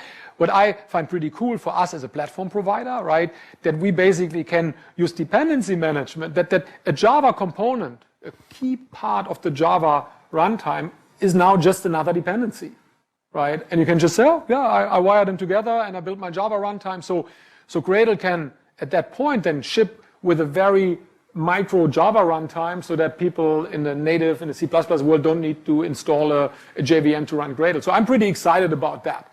find pretty cool for us as a platform provider, right, that we basically can use dependency management, that a Java component, a key part of the Java runtime is now just another dependency, right? And you can just say, oh, yeah, I wire them together and I build my Java runtime. So Gradle can, at that point, then ship with a very micro Java runtime so that people in the C++ world don't need to install a JVM to run Gradle. So I'm pretty excited about that.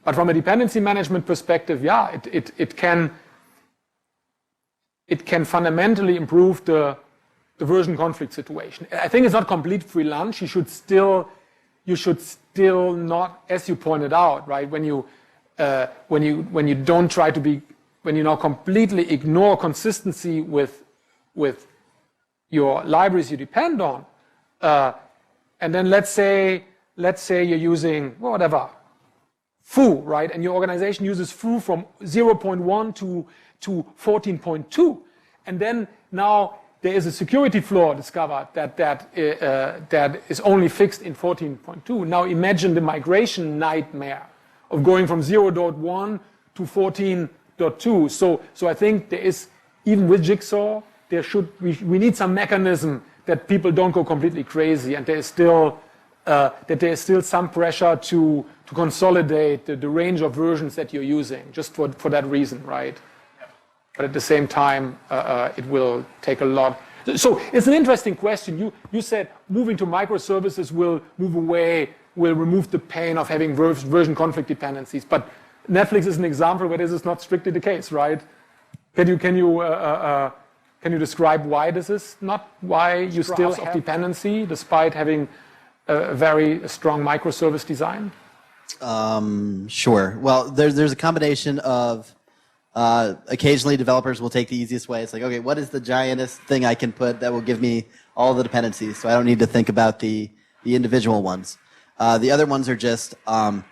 But from a dependency management perspective, yeah, it can fundamentally improve the version conflict situation. I think it's not complete free lunch. You should still not, as you pointed out, right? When you don't try to be, when you now completely ignore consistency with your libraries you depend on, and then let's say you're using whatever foo, right? And your organization uses foo from 0.1 to 14.2, and then now there is a security flaw discovered that is only fixed in 14.2. Now imagine the migration nightmare of going from 0.1 to 14.2. So I think there is, even with Jigsaw, we need some mechanism that people don't go completely crazy, and there is still some pressure to consolidate the range of versions that you're using, just for that reason, right? But at the same time, it will take a lot. So it's an interesting question. You said moving to microservices will remove the pain of having version conflict dependencies. But Netflix is an example where this is not strictly the case, right? Can you describe why this is not, why you still have dependency despite having a very strong microservice design? Sure. Well, there's a combination of occasionally developers will take the easiest way. It's like, okay, what is the giantest thing I can put that will give me all the dependencies, so I don't need to think about the individual ones. The other ones are just, I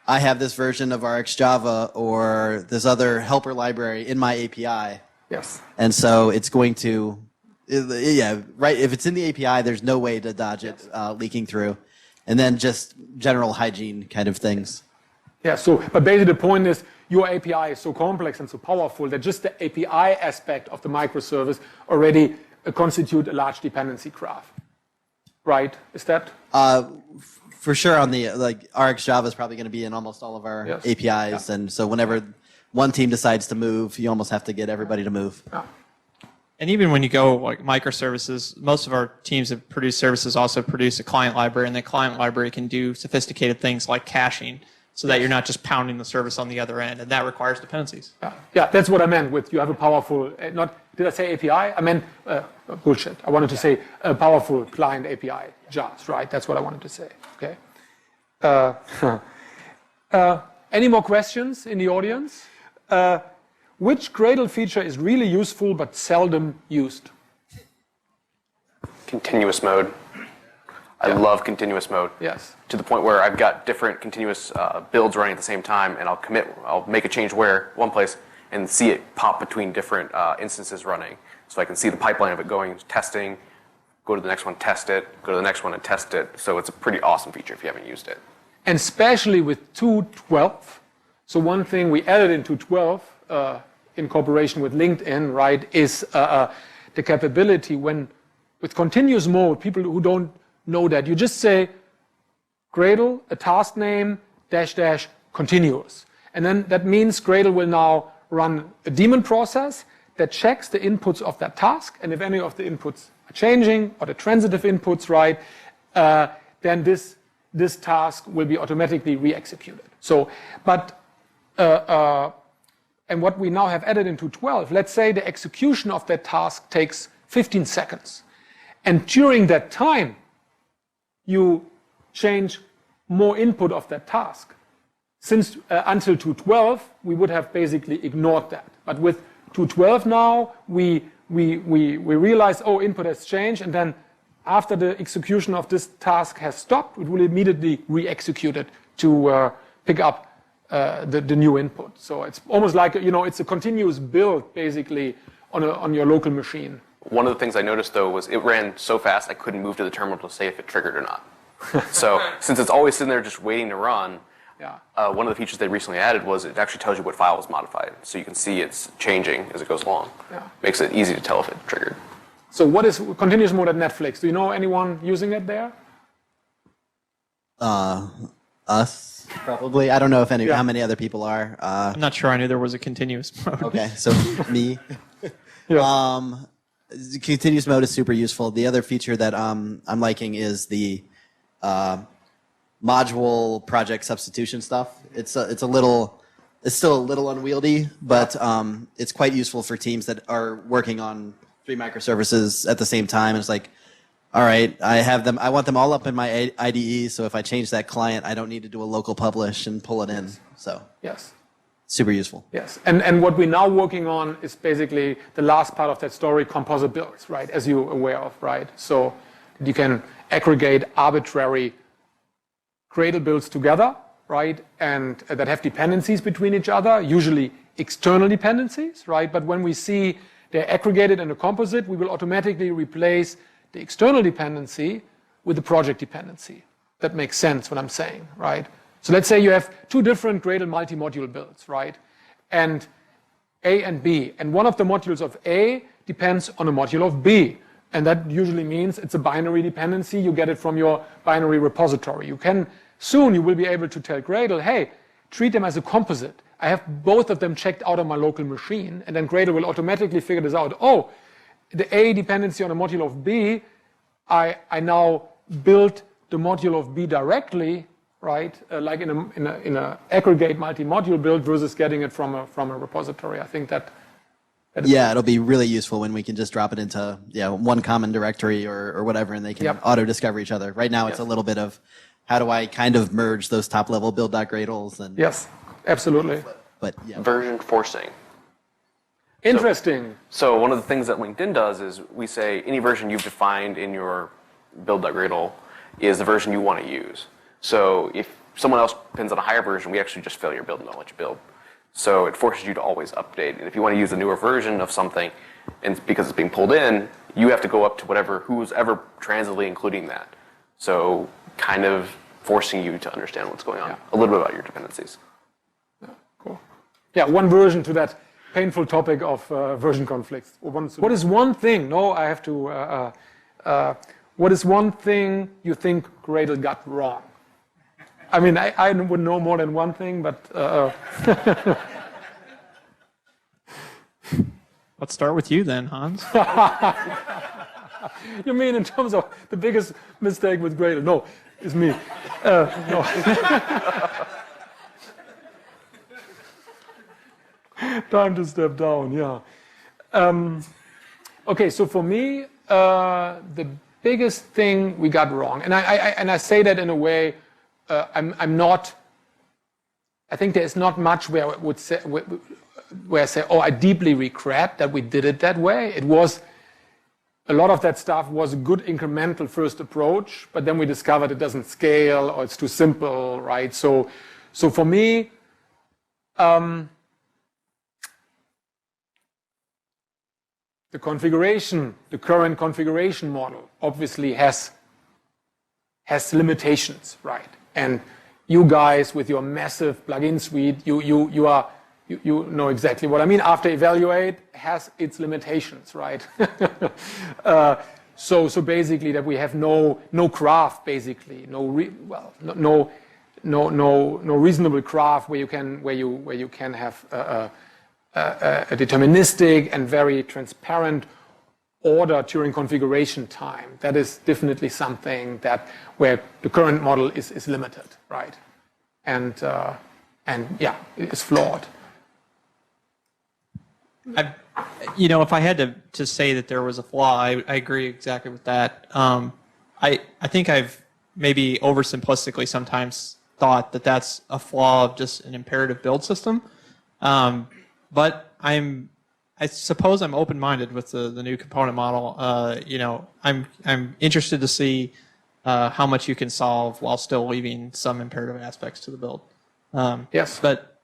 have this version of RxJava or this other helper library in my API. Yes. And so it's going to, yeah, right. If it's in the API, there's no way to dodge it leaking through. And then just general hygiene kind of things. Yeah, but basically the point is your API is so complex and so powerful that just the API aspect of the microservice already constitute a large dependency graph. Right? Is that? For sure on the, like, RxJava is probably going to be in almost all of our APIs. Yeah. And so whenever one team decides to move, you almost have to get everybody to move. Yeah. And even when you go like microservices, most of our teams that produce services also produce a client library, and the client library can do sophisticated things like caching, so that you're not just pounding the service on the other end, and that requires dependencies. Yeah, that's what I meant with you have a powerful, did I say API? I meant, bullshit. I wanted to say a powerful client API, JAWS, right? That's what I wanted to say, okay? Any more questions in the audience? Which Gradle feature is really useful but seldom used? Continuous mode. I love continuous mode. Yes. To the point where I've got different continuous builds running at the same time, and I'll make a change one place, and see it pop between different instances running. So I can see the pipeline of it going, testing, go to the next one, test it, go to the next one and test it. So it's a pretty awesome feature if you haven't used it. And especially with 2.12. So one thing we added in 2.12 in cooperation with LinkedIn, right, is the capability with continuous mode, people who don't know that, you just say Gradle, a task name, -- continuous. And then that means Gradle will now run a daemon process that checks the inputs of that task. And if any of the inputs are changing, or the transitive inputs, right, then this task will be automatically re-executed. So, and what we now have added into 12, let's say the execution of that task takes 15 seconds. And during that time, you change more input of that task. Since until 2.12, we would have basically ignored that. But with 2.12 now, we realize, oh, input has changed, and then after the execution of this task has stopped, it will immediately re-execute it to pick up the new input. So it's almost like, it's a continuous build, basically, on your local machine One of the things I noticed though was it ran so fast I couldn't move to the terminal to say if it triggered or not. So since it's always sitting there just waiting to run, one of the features they recently added was it actually tells you what file was modified, so you can see it's changing as it goes along. Makes it easy to tell if it triggered. So what is continuous mode at Netflix? Do you know anyone using it there? Us, probably. I don't know if how many other people are. I'm not sure I knew there was a continuous mode. Okay, so me. Continuous mode is super useful. The other feature that I'm liking is the module project substitution stuff. It's still a little unwieldy, but it's quite useful for teams that are working on 3 microservices at the same time. It's like, all right, I want them all up in my IDE, so if I change that client, I don't need to do a local publish and pull it in. So yes. Super useful. Yes, and what we're now working on is basically the last part of that story, composite bills, right, as you're aware of, right? So you can aggregate arbitrary Gradle builds together, right, and that have dependencies between each other, usually external dependencies, right? But when we see they're aggregated in a composite, we will automatically replace the external dependency with the project dependency. That makes sense what I'm saying, right? So let's say you have 2 different Gradle multi-module builds, right? And A and B. And one of the modules of A depends on a module of B. And that usually means it's a binary dependency. You get it from your binary repository. Soon you will be able to tell Gradle, hey, treat them as a composite. I have both of them checked out on my local machine. And then Gradle will automatically figure this out. Oh, the A dependency on a module of B, I now built the module of B directly, right? Like in a aggregate multi-module build versus getting it from a repository. I think that it'll be really useful when we can just drop it into one common directory or whatever, and they can auto discover each other. Right now, it's a little bit of how do I kind of merge those top level build.gradles and yes, absolutely. But version forcing. Interesting. So one of the things that LinkedIn does is we say any version you've defined in your build.gradle is the version you want to use. So if someone else pins on a higher version, we actually just fail your build and don't let you build. So it forces you to always update. And if you want to use a newer version of something, and because it's being pulled in, you have to go up to who's ever transitly including that. So kind of forcing you to understand what's going on, a little bit about your dependencies. Yeah, cool. Yeah, one version to that painful topic of version conflicts. What is one thing? No, I have to. What is one thing you think Gradle got wrong? I mean, I would know more than one thing, but. Let's start with you then, Hans. You mean in terms of the biggest mistake with Gradle? No, it's me. No. Time to step down, yeah. Okay, so for me, the biggest thing we got wrong, and I say that in a way, I'm not. I think there is not much where I would say where I say, oh, I deeply regret that we did it that way. It was a lot of that stuff was a good incremental first approach, but then we discovered it doesn't scale or it's too simple, right? So for me, the current configuration model obviously has limitations, right? And you guys with your massive plugin suite, you know exactly what I mean. After evaluate has its limitations, right? So basically that we have no graph, basically no reasonable graph where you can have a deterministic and very transparent order during configuration time. That is definitely something where the current model is limited, right? And yeah, it is flawed. If I had to say that there was a flaw, I agree exactly with that. I think I've maybe oversimplistically sometimes thought that that's a flaw of just an imperative build system. But I suppose I'm open-minded with the new component model. I'm interested to see how much you can solve while still leaving some imperative aspects to the build. Yes. But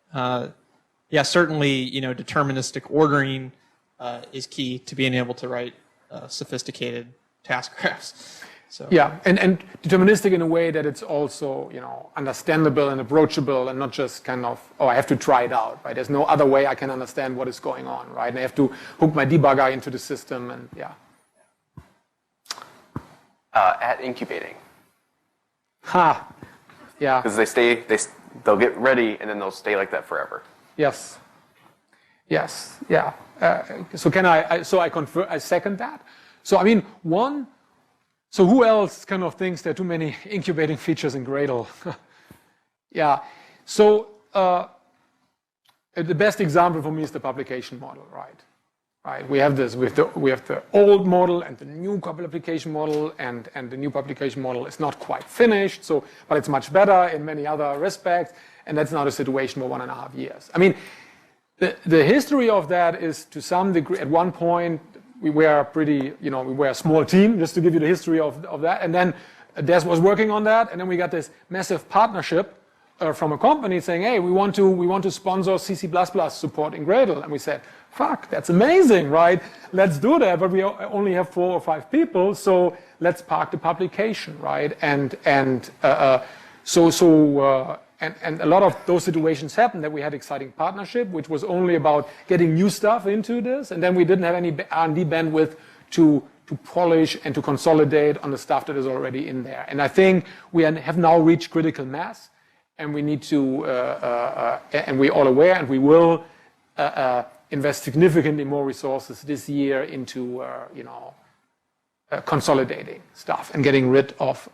yeah, certainly, deterministic ordering is key to being able to write sophisticated task graphs. So Yeah, and deterministic in a way that it's also, understandable and approachable and not just kind of, oh, I have to try it out, right? There's no other way I can understand what is going on, right? And I have to hook my debugger into the system and yeah. At incubating, Ha, yeah, because they'll get ready and then they'll stay like that forever. yes, yes, yeah. So I second that. So I mean, so who else kind of thinks there are too many incubating features in Gradle? Yeah, so the best example for me is the publication model, right? Right, we have this, we have the old model and the new publication model, and the new publication model is not quite finished, but it's much better in many other respects, and that's now the situation for 1.5 years. I mean, the history of that is to some degree, at one point, we were we were a small team, just to give you the history of that, and then Des was working on that, and then we got this massive partnership from a company saying, hey, we want to sponsor CC++ support in Gradle, and we said, fuck, that's amazing, right? Let's do that, but we only have 4 or 5 people, so let's park the publication, right? And a lot of those situations happened that we had exciting partnership, which was only about getting new stuff into this, and then we didn't have any R&D bandwidth to polish and to consolidate on the stuff that is already in there. And I think we have now reached critical mass, and we need to, and we're all aware, and we will invest significantly more resources this year into, consolidating stuff and getting rid of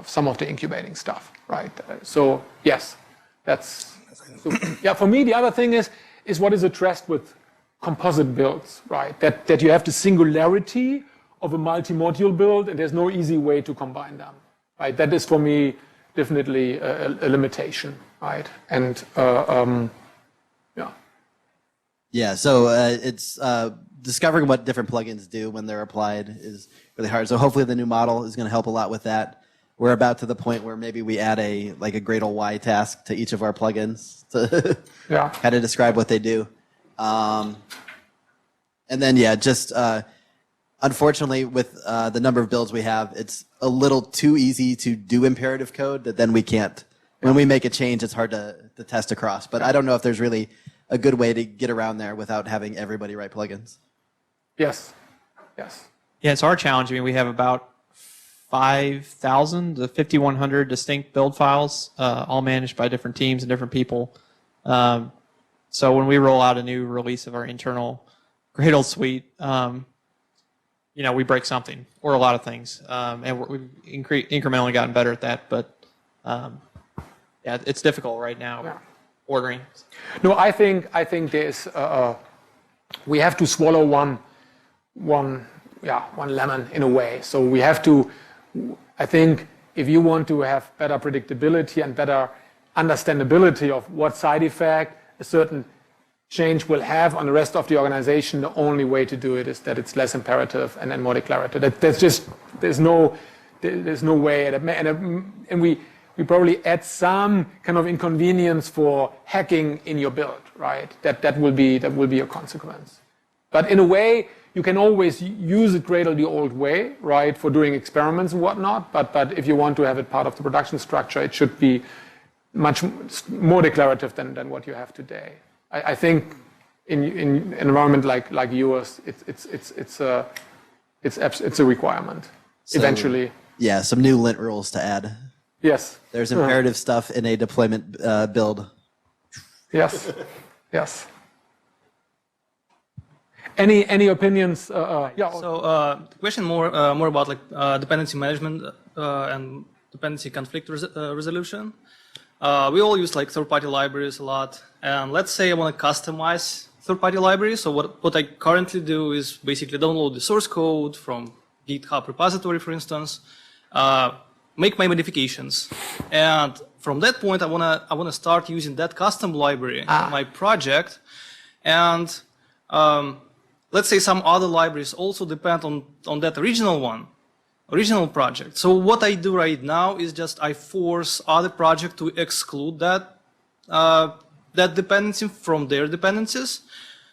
some of the incubating stuff, right? So yes, that's. So, yeah, for me the other thing is what is addressed with composite builds, right? That you have the singularity of a multi-module build, and there's no easy way to combine them, right? That is for me definitely a limitation, right? And yeah. Yeah, so it's discovering what different plugins do when they're applied is really hard. So hopefully the new model is going to help a lot with that. We're about to the point where maybe we add a Gradle Y task to each of our plugins to kind of describe what they do. And then, yeah, just unfortunately with the number of builds we have, it's a little too easy to do imperative code that then we can't. When we make a change, it's hard to test across. But I don't know if there's really a good way to get around there without having everybody write plugins. Yes. Yes. yeah, it's our challenge. I mean, we have about 5,000 to 5,100 distinct build files, all managed by different teams and different people. So when we roll out a new release of our internal Gradle suite, we break something or a lot of things, and we've incrementally gotten better at that. But yeah, it's difficult right now. Yeah. Ordering. No, I think there's we have to swallow one lemon in a way. So we have to. I think if you want to have better predictability and better understandability of what side effect a certain change will have on the rest of the organization, the only way to do it is that it's less imperative and then more declarative. There's no way, and we probably add some kind of inconvenience for hacking in your build, right? That will be a consequence. But in a way, you can always use Gradle the old way, right, for doing experiments and whatnot. But if you want to have it part of the production structure, it should be much more declarative than what you have today. I think in an environment like yours, it's a requirement eventually. Yeah, some new lint rules to add. Yes. There's imperative stuff in a deployment build. Yes. Yes. Any opinions? Yeah. So the question more about dependency management and dependency conflict resolution. We all use third-party libraries a lot, and let's say I want to customize third-party libraries. So what I currently do is basically download the source code from GitHub repository, for instance, make my modifications, and from that point I wanna start using that custom library in my project, and let's say some other libraries also depend on that original project. So what I do right now is just I force other project to exclude that dependency from their dependencies.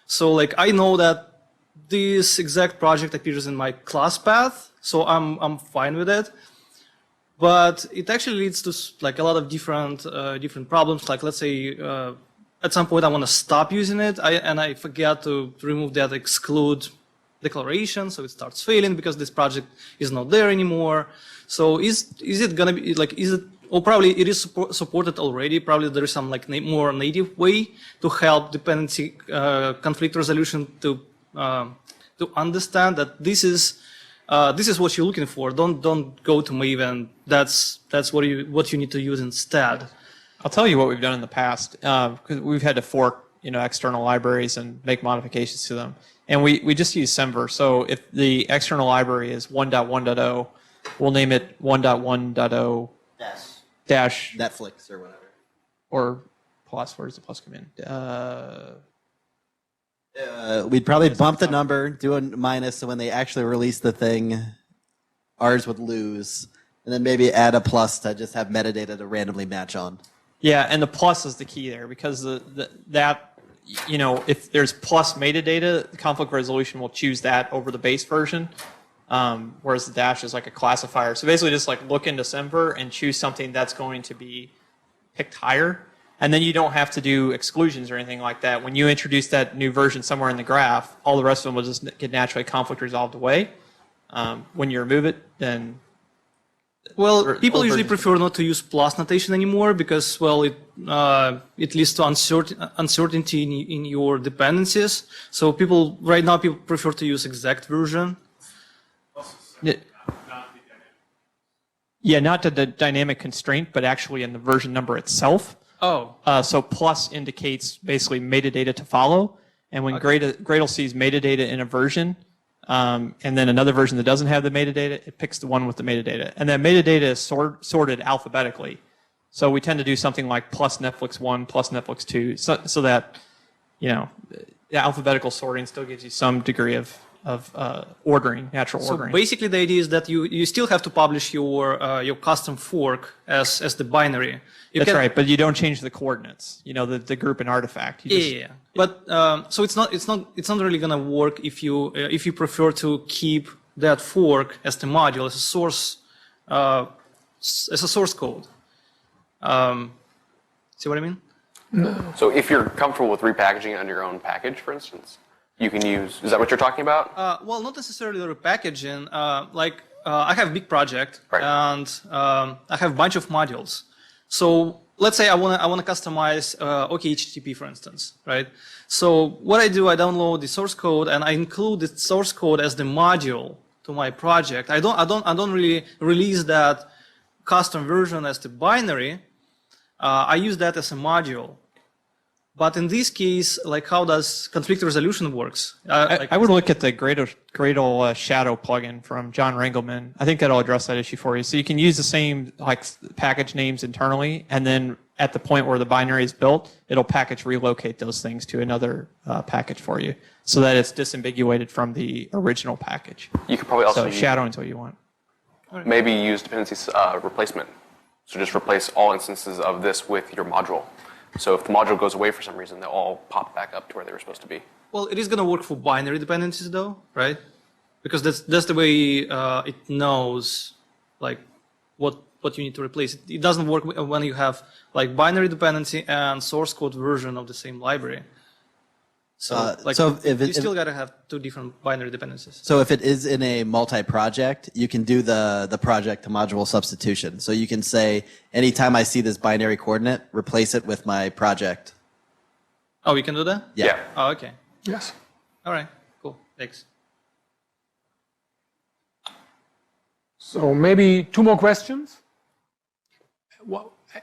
So I know that this exact project appears in my class path, so I'm fine with it. But it actually leads to like a lot of different problems. Like let's say at some point I want to stop using it, and I forget to remove that exclude declaration, so it starts failing because this project is not there anymore. So is it gonna be like or probably it is supported already. Probably there is some like more native way to help dependency conflict resolution to understand that this is what you're looking for. Don't go to Maven. That's what you need to use instead. I'll tell you what we've done in the past, because we've had to fork, external libraries and make modifications to them. And we just use Semver. So if the external library is 1.1.0, we'll name it 1.1.0 dash Netflix or whatever. or plus. Where does the plus come in? We'd probably bump the number, do a minus, so when they actually release the thing, ours would lose. And then maybe add a plus to just have metadata to randomly match on. Yeah, and the plus is the key there, because if there's plus metadata, the conflict resolution will choose that over the base version, whereas the dash is like a classifier. So basically just like look into Semver and choose something that's going to be picked higher, and then you don't have to do exclusions or anything like that. When you introduce that new version somewhere in the graph, all the rest of them will just get naturally conflict resolved away. When you remove it, then... Well, people usually prefer not to use plus notation anymore because, well, it leads to uncertainty in your dependencies. So people prefer to use exact version. Yeah, not the dynamic constraint, but actually in the version number itself. Oh. So plus indicates basically metadata to follow. And when Gradle sees metadata in a version, and then another version that doesn't have the metadata, it picks the one with the metadata. And that metadata is sorted alphabetically. So we tend to do something like plus Netflix 1, plus Netflix 2, so that, the alphabetical sorting still gives you some degree of ordering, natural ordering. So basically the idea is that you still have to publish your custom fork as the binary. That's right, but you don't change the coordinates. The group and artifact. Yeah. But so it's not really gonna work if you prefer to keep that fork as the module as a source code. See what I mean? No. So if you're comfortable with repackaging it on your own package, for instance, you can use. Is that what you're talking about? Well, not necessarily repackaging. I have a big project, right, and I have a bunch of modules. So let's say I want to customize OKHTTP, for instance, right? So what I do, I download the source code and I include the source code as the module to my project. I don't really release that custom version as the binary. I use that as a module. But in this case, like how does conflict resolution works? I would look at the Gradle Shadow plugin from John Ringelman. I think that'll address that issue for you. So you can use the same package names internally, and then at the point where the binary is built, it'll package relocate those things to another package for you, so that it's disambiguated from the original package. You could probably also shadowing is what you want. Maybe use dependency replacement. So just replace all instances of this with your module. So if the module goes away for some reason, they'll all pop back up to where they were supposed to be. Well, it is going to work for binary dependencies, though, right? Because that's the way it knows, like, what you need to replace. It doesn't work when you have like binary dependency and source code version of the same library. So, you still got to have two different binary dependencies. So if it is in a multi-project, you can do the project to module substitution. So you can say, anytime I see this binary coordinate, replace it with my project. Oh, you can do that? Yeah. Oh, okay. Yes. All right. Cool. Thanks. So maybe two more questions.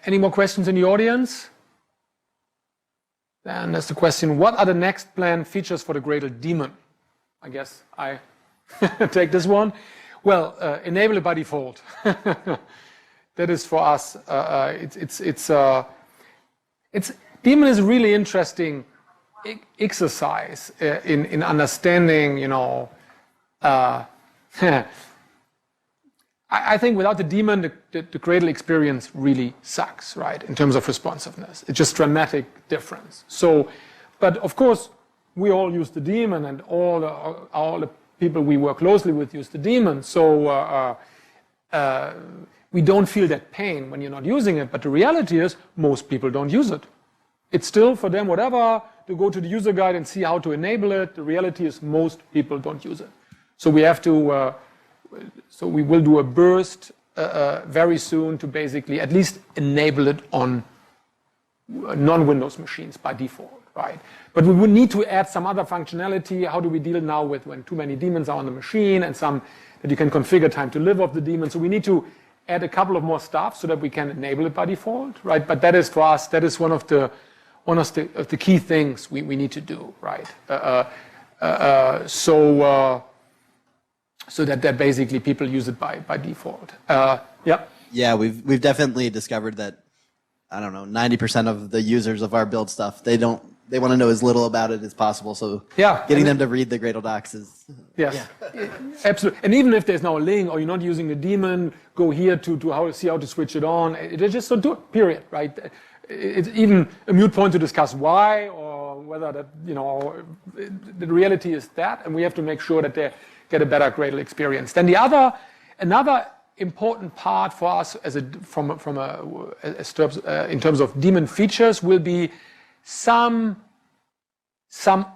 Any more questions in the audience? Then there's the question, what are the next planned features for the Gradle daemon? I guess I take this one. Well, enable it by default. That is for us. Daemon is a really interesting exercise in understanding, I think without the daemon, the Gradle experience really sucks, right? In terms of responsiveness, it's just dramatic difference. So, but of course, we all use the daemon, and all the people we work closely with use the daemon. So we don't feel that pain when you're not using it. But the reality is most people don't use it. It's still for them whatever to go to the user guide and see how to enable it. The reality is most people don't use it. So we have to. So we will do a burst very soon to basically at least enable it on non-Windows machines by default, right? But we would need to add some other functionality. How do we deal now with when too many daemons are on the machine, and some that you can configure time to live of the daemon. So we need to add a couple of more stuff so that we can enable it by default, right? But that is for us, that is one of the key things we need to do, right? So that basically people use it by default. Yeah. Yeah, we've definitely discovered that, I don't know, 90% of the users of our build stuff, they want to know as little about it as possible. So getting them to read the Gradle docs is absolutely. And even if there's now a link or you're not using the daemon, go here to see how to switch it on. They just don't do it. Period. Right. It's even a moot point to discuss why or whether that the reality is that, and we have to make sure that they get a better Gradle experience. Then another important part for us in terms of daemon features will be some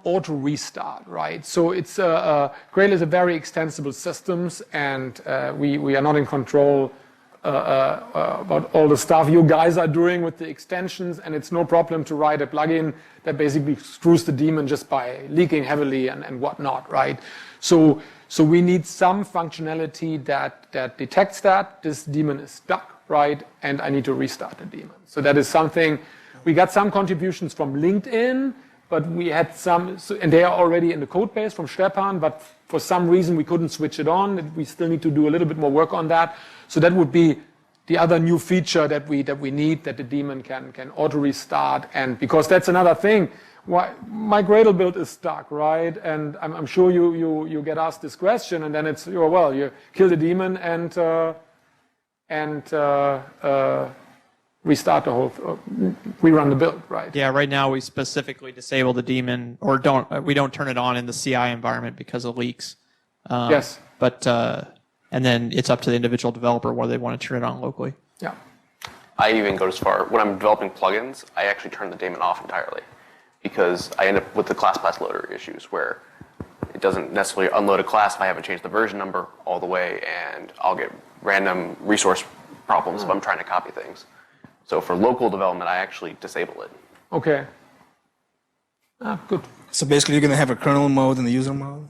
auto restart, right? So it's Gradle is a very extensible systems, and we are not in control about all the stuff you guys are doing with the extensions, and it's no problem to write a plugin that basically screws the daemon just by leaking heavily and whatnot, right? So we need some functionality that detects that this daemon is stuck, right? And I need to restart the daemon. So that is something, we got some contributions from LinkedIn, but we had some, and they are already in the code base from Stepan, but for some reason we couldn't switch it on. We still need to do a little bit more work on that. So that would be the other new feature that we need, that the daemon can auto restart. And because that's another thing, why my Gradle build is stuck, right? And I'm sure you get asked this question, and then it's, well, you kill the daemon and restart the whole, rerun the build, right? Yeah, right now we specifically disable the daemon, or we don't turn it on in the CI environment because of leaks. Yes. But and then it's up to the individual developer whether they want to turn it on locally. Yeah. I even go as far, when I'm developing plugins, I actually turn the daemon off entirely, because I end up with the class loader issues where it doesn't necessarily unload a class if I haven't changed the version number all the way, and I'll get random resource problems if I'm trying to copy things. So for local development, I actually disable it. Okay. Good. So basically, you're going to have a kernel mode and a user mode?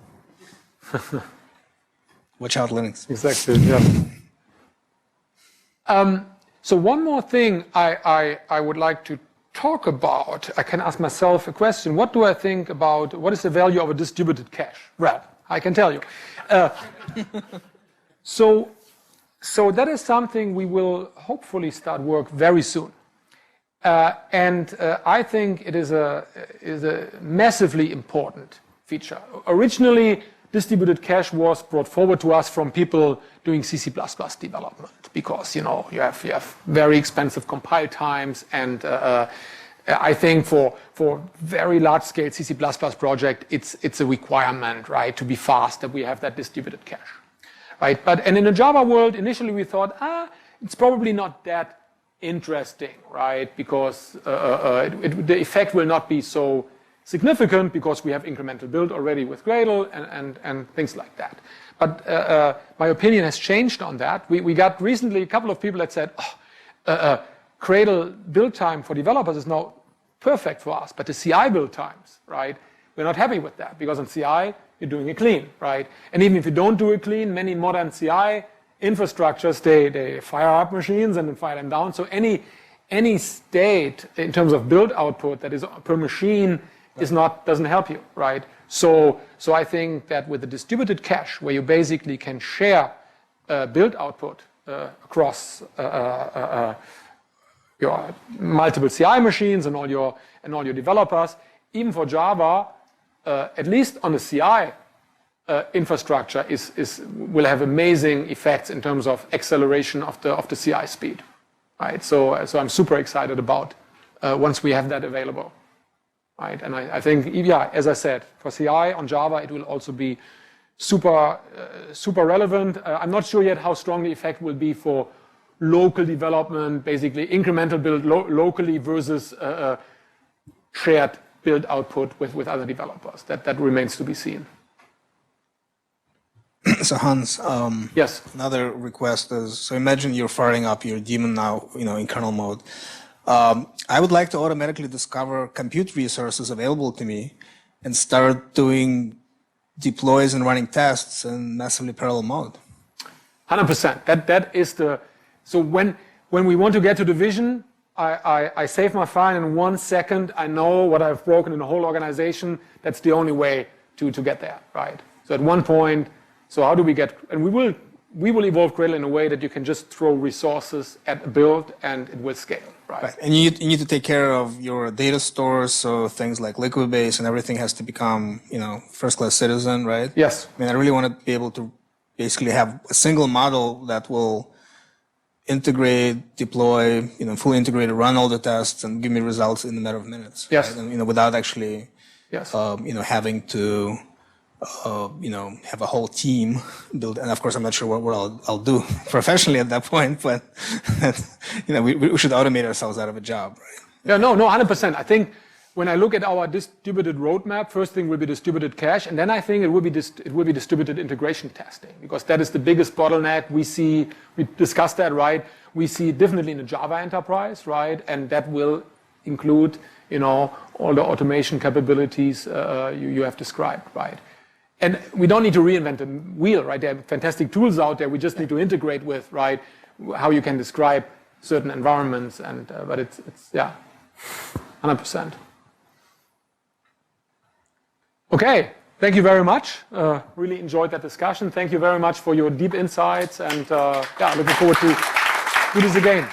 Watch out, Linux. Exactly, yeah. So one more thing I would like to talk about. I can ask myself a question. What do I think about, what is the value of a distributed cache? Well, I can tell you. So that is something we will hopefully start work very soon. And I think it is a massively important feature. Originally, distributed cache was brought forward to us from people doing C++ development, because you have very expensive compile times, and I think for very large scale C++ project, it's a requirement, right, to be fast, that we have that distributed cache, right? And in the Java world, initially we thought, it's probably not that interesting, right, because the effect will not be so significant because we have incremental build already with Gradle and things like that. But my opinion has changed on that. We got recently a couple of people that said, Gradle build time for developers is now perfect for us, but the CI build times, right, we're not happy with that, because on CI, you're doing it clean, right? And even if you don't do it clean, many modern CI infrastructures, they fire up machines and then fire them down. So any state in terms of build output that is per machine doesn't help you, right? So I think that with the distributed cache, where you basically can share build output across your multiple CI machines and all your developers, even for Java, at least on the CI infrastructure will have amazing effects in terms of acceleration of the CI speed, right? So I'm super excited about once we have that available. right? And I think, yeah, as I said, for CI on Java, it will also be super relevant. I'm not sure yet how strong the effect will be for local development, basically incremental build locally versus shared build output with other developers. That remains to be seen. So Hans, Yes. another request is, so imagine you're firing up your daemon now, in kernel mode. I would like to automatically discover compute resources available to me and start doing deploys and running tests in massively parallel mode. 100%. That is so when we want to get to the vision, I save my file in 1 second. I know what I've broken in the whole organization. That's the only way to get there, right? So at one point, so how do we get, and we will evolve Gradle in a way that you can just throw resources at a build and it will scale, right? And you need to take care of your data stores, so things like Liquidbase and everything has to become, first-class citizen, right? Yes. I mean, I really want to be able to basically have a single model that will integrate, deploy, fully integrated, run all the tests, and give me results in a matter of minutes. Yes. Right? And, without actually, Yes. having to, have a whole team build. And of course, I'm not sure what I'll do professionally at that point, but, we should automate ourselves out of a job, right? Yeah, no, 100%. I think when I look at our distributed roadmap, first thing will be distributed cache, and then I think it will be distributed integration testing, because that is the biggest bottleneck we see. We discussed that, right? We see definitely in the Java enterprise, right? And that will include, all the automation capabilities you have described, right? And we don't need to reinvent the wheel, right? There are fantastic tools out there. We just need to integrate with, right? How you can describe certain environments, and but it's 100%. Okay, thank you very much. Really enjoyed that discussion. Thank you very much for your deep insights, and looking forward to do this again.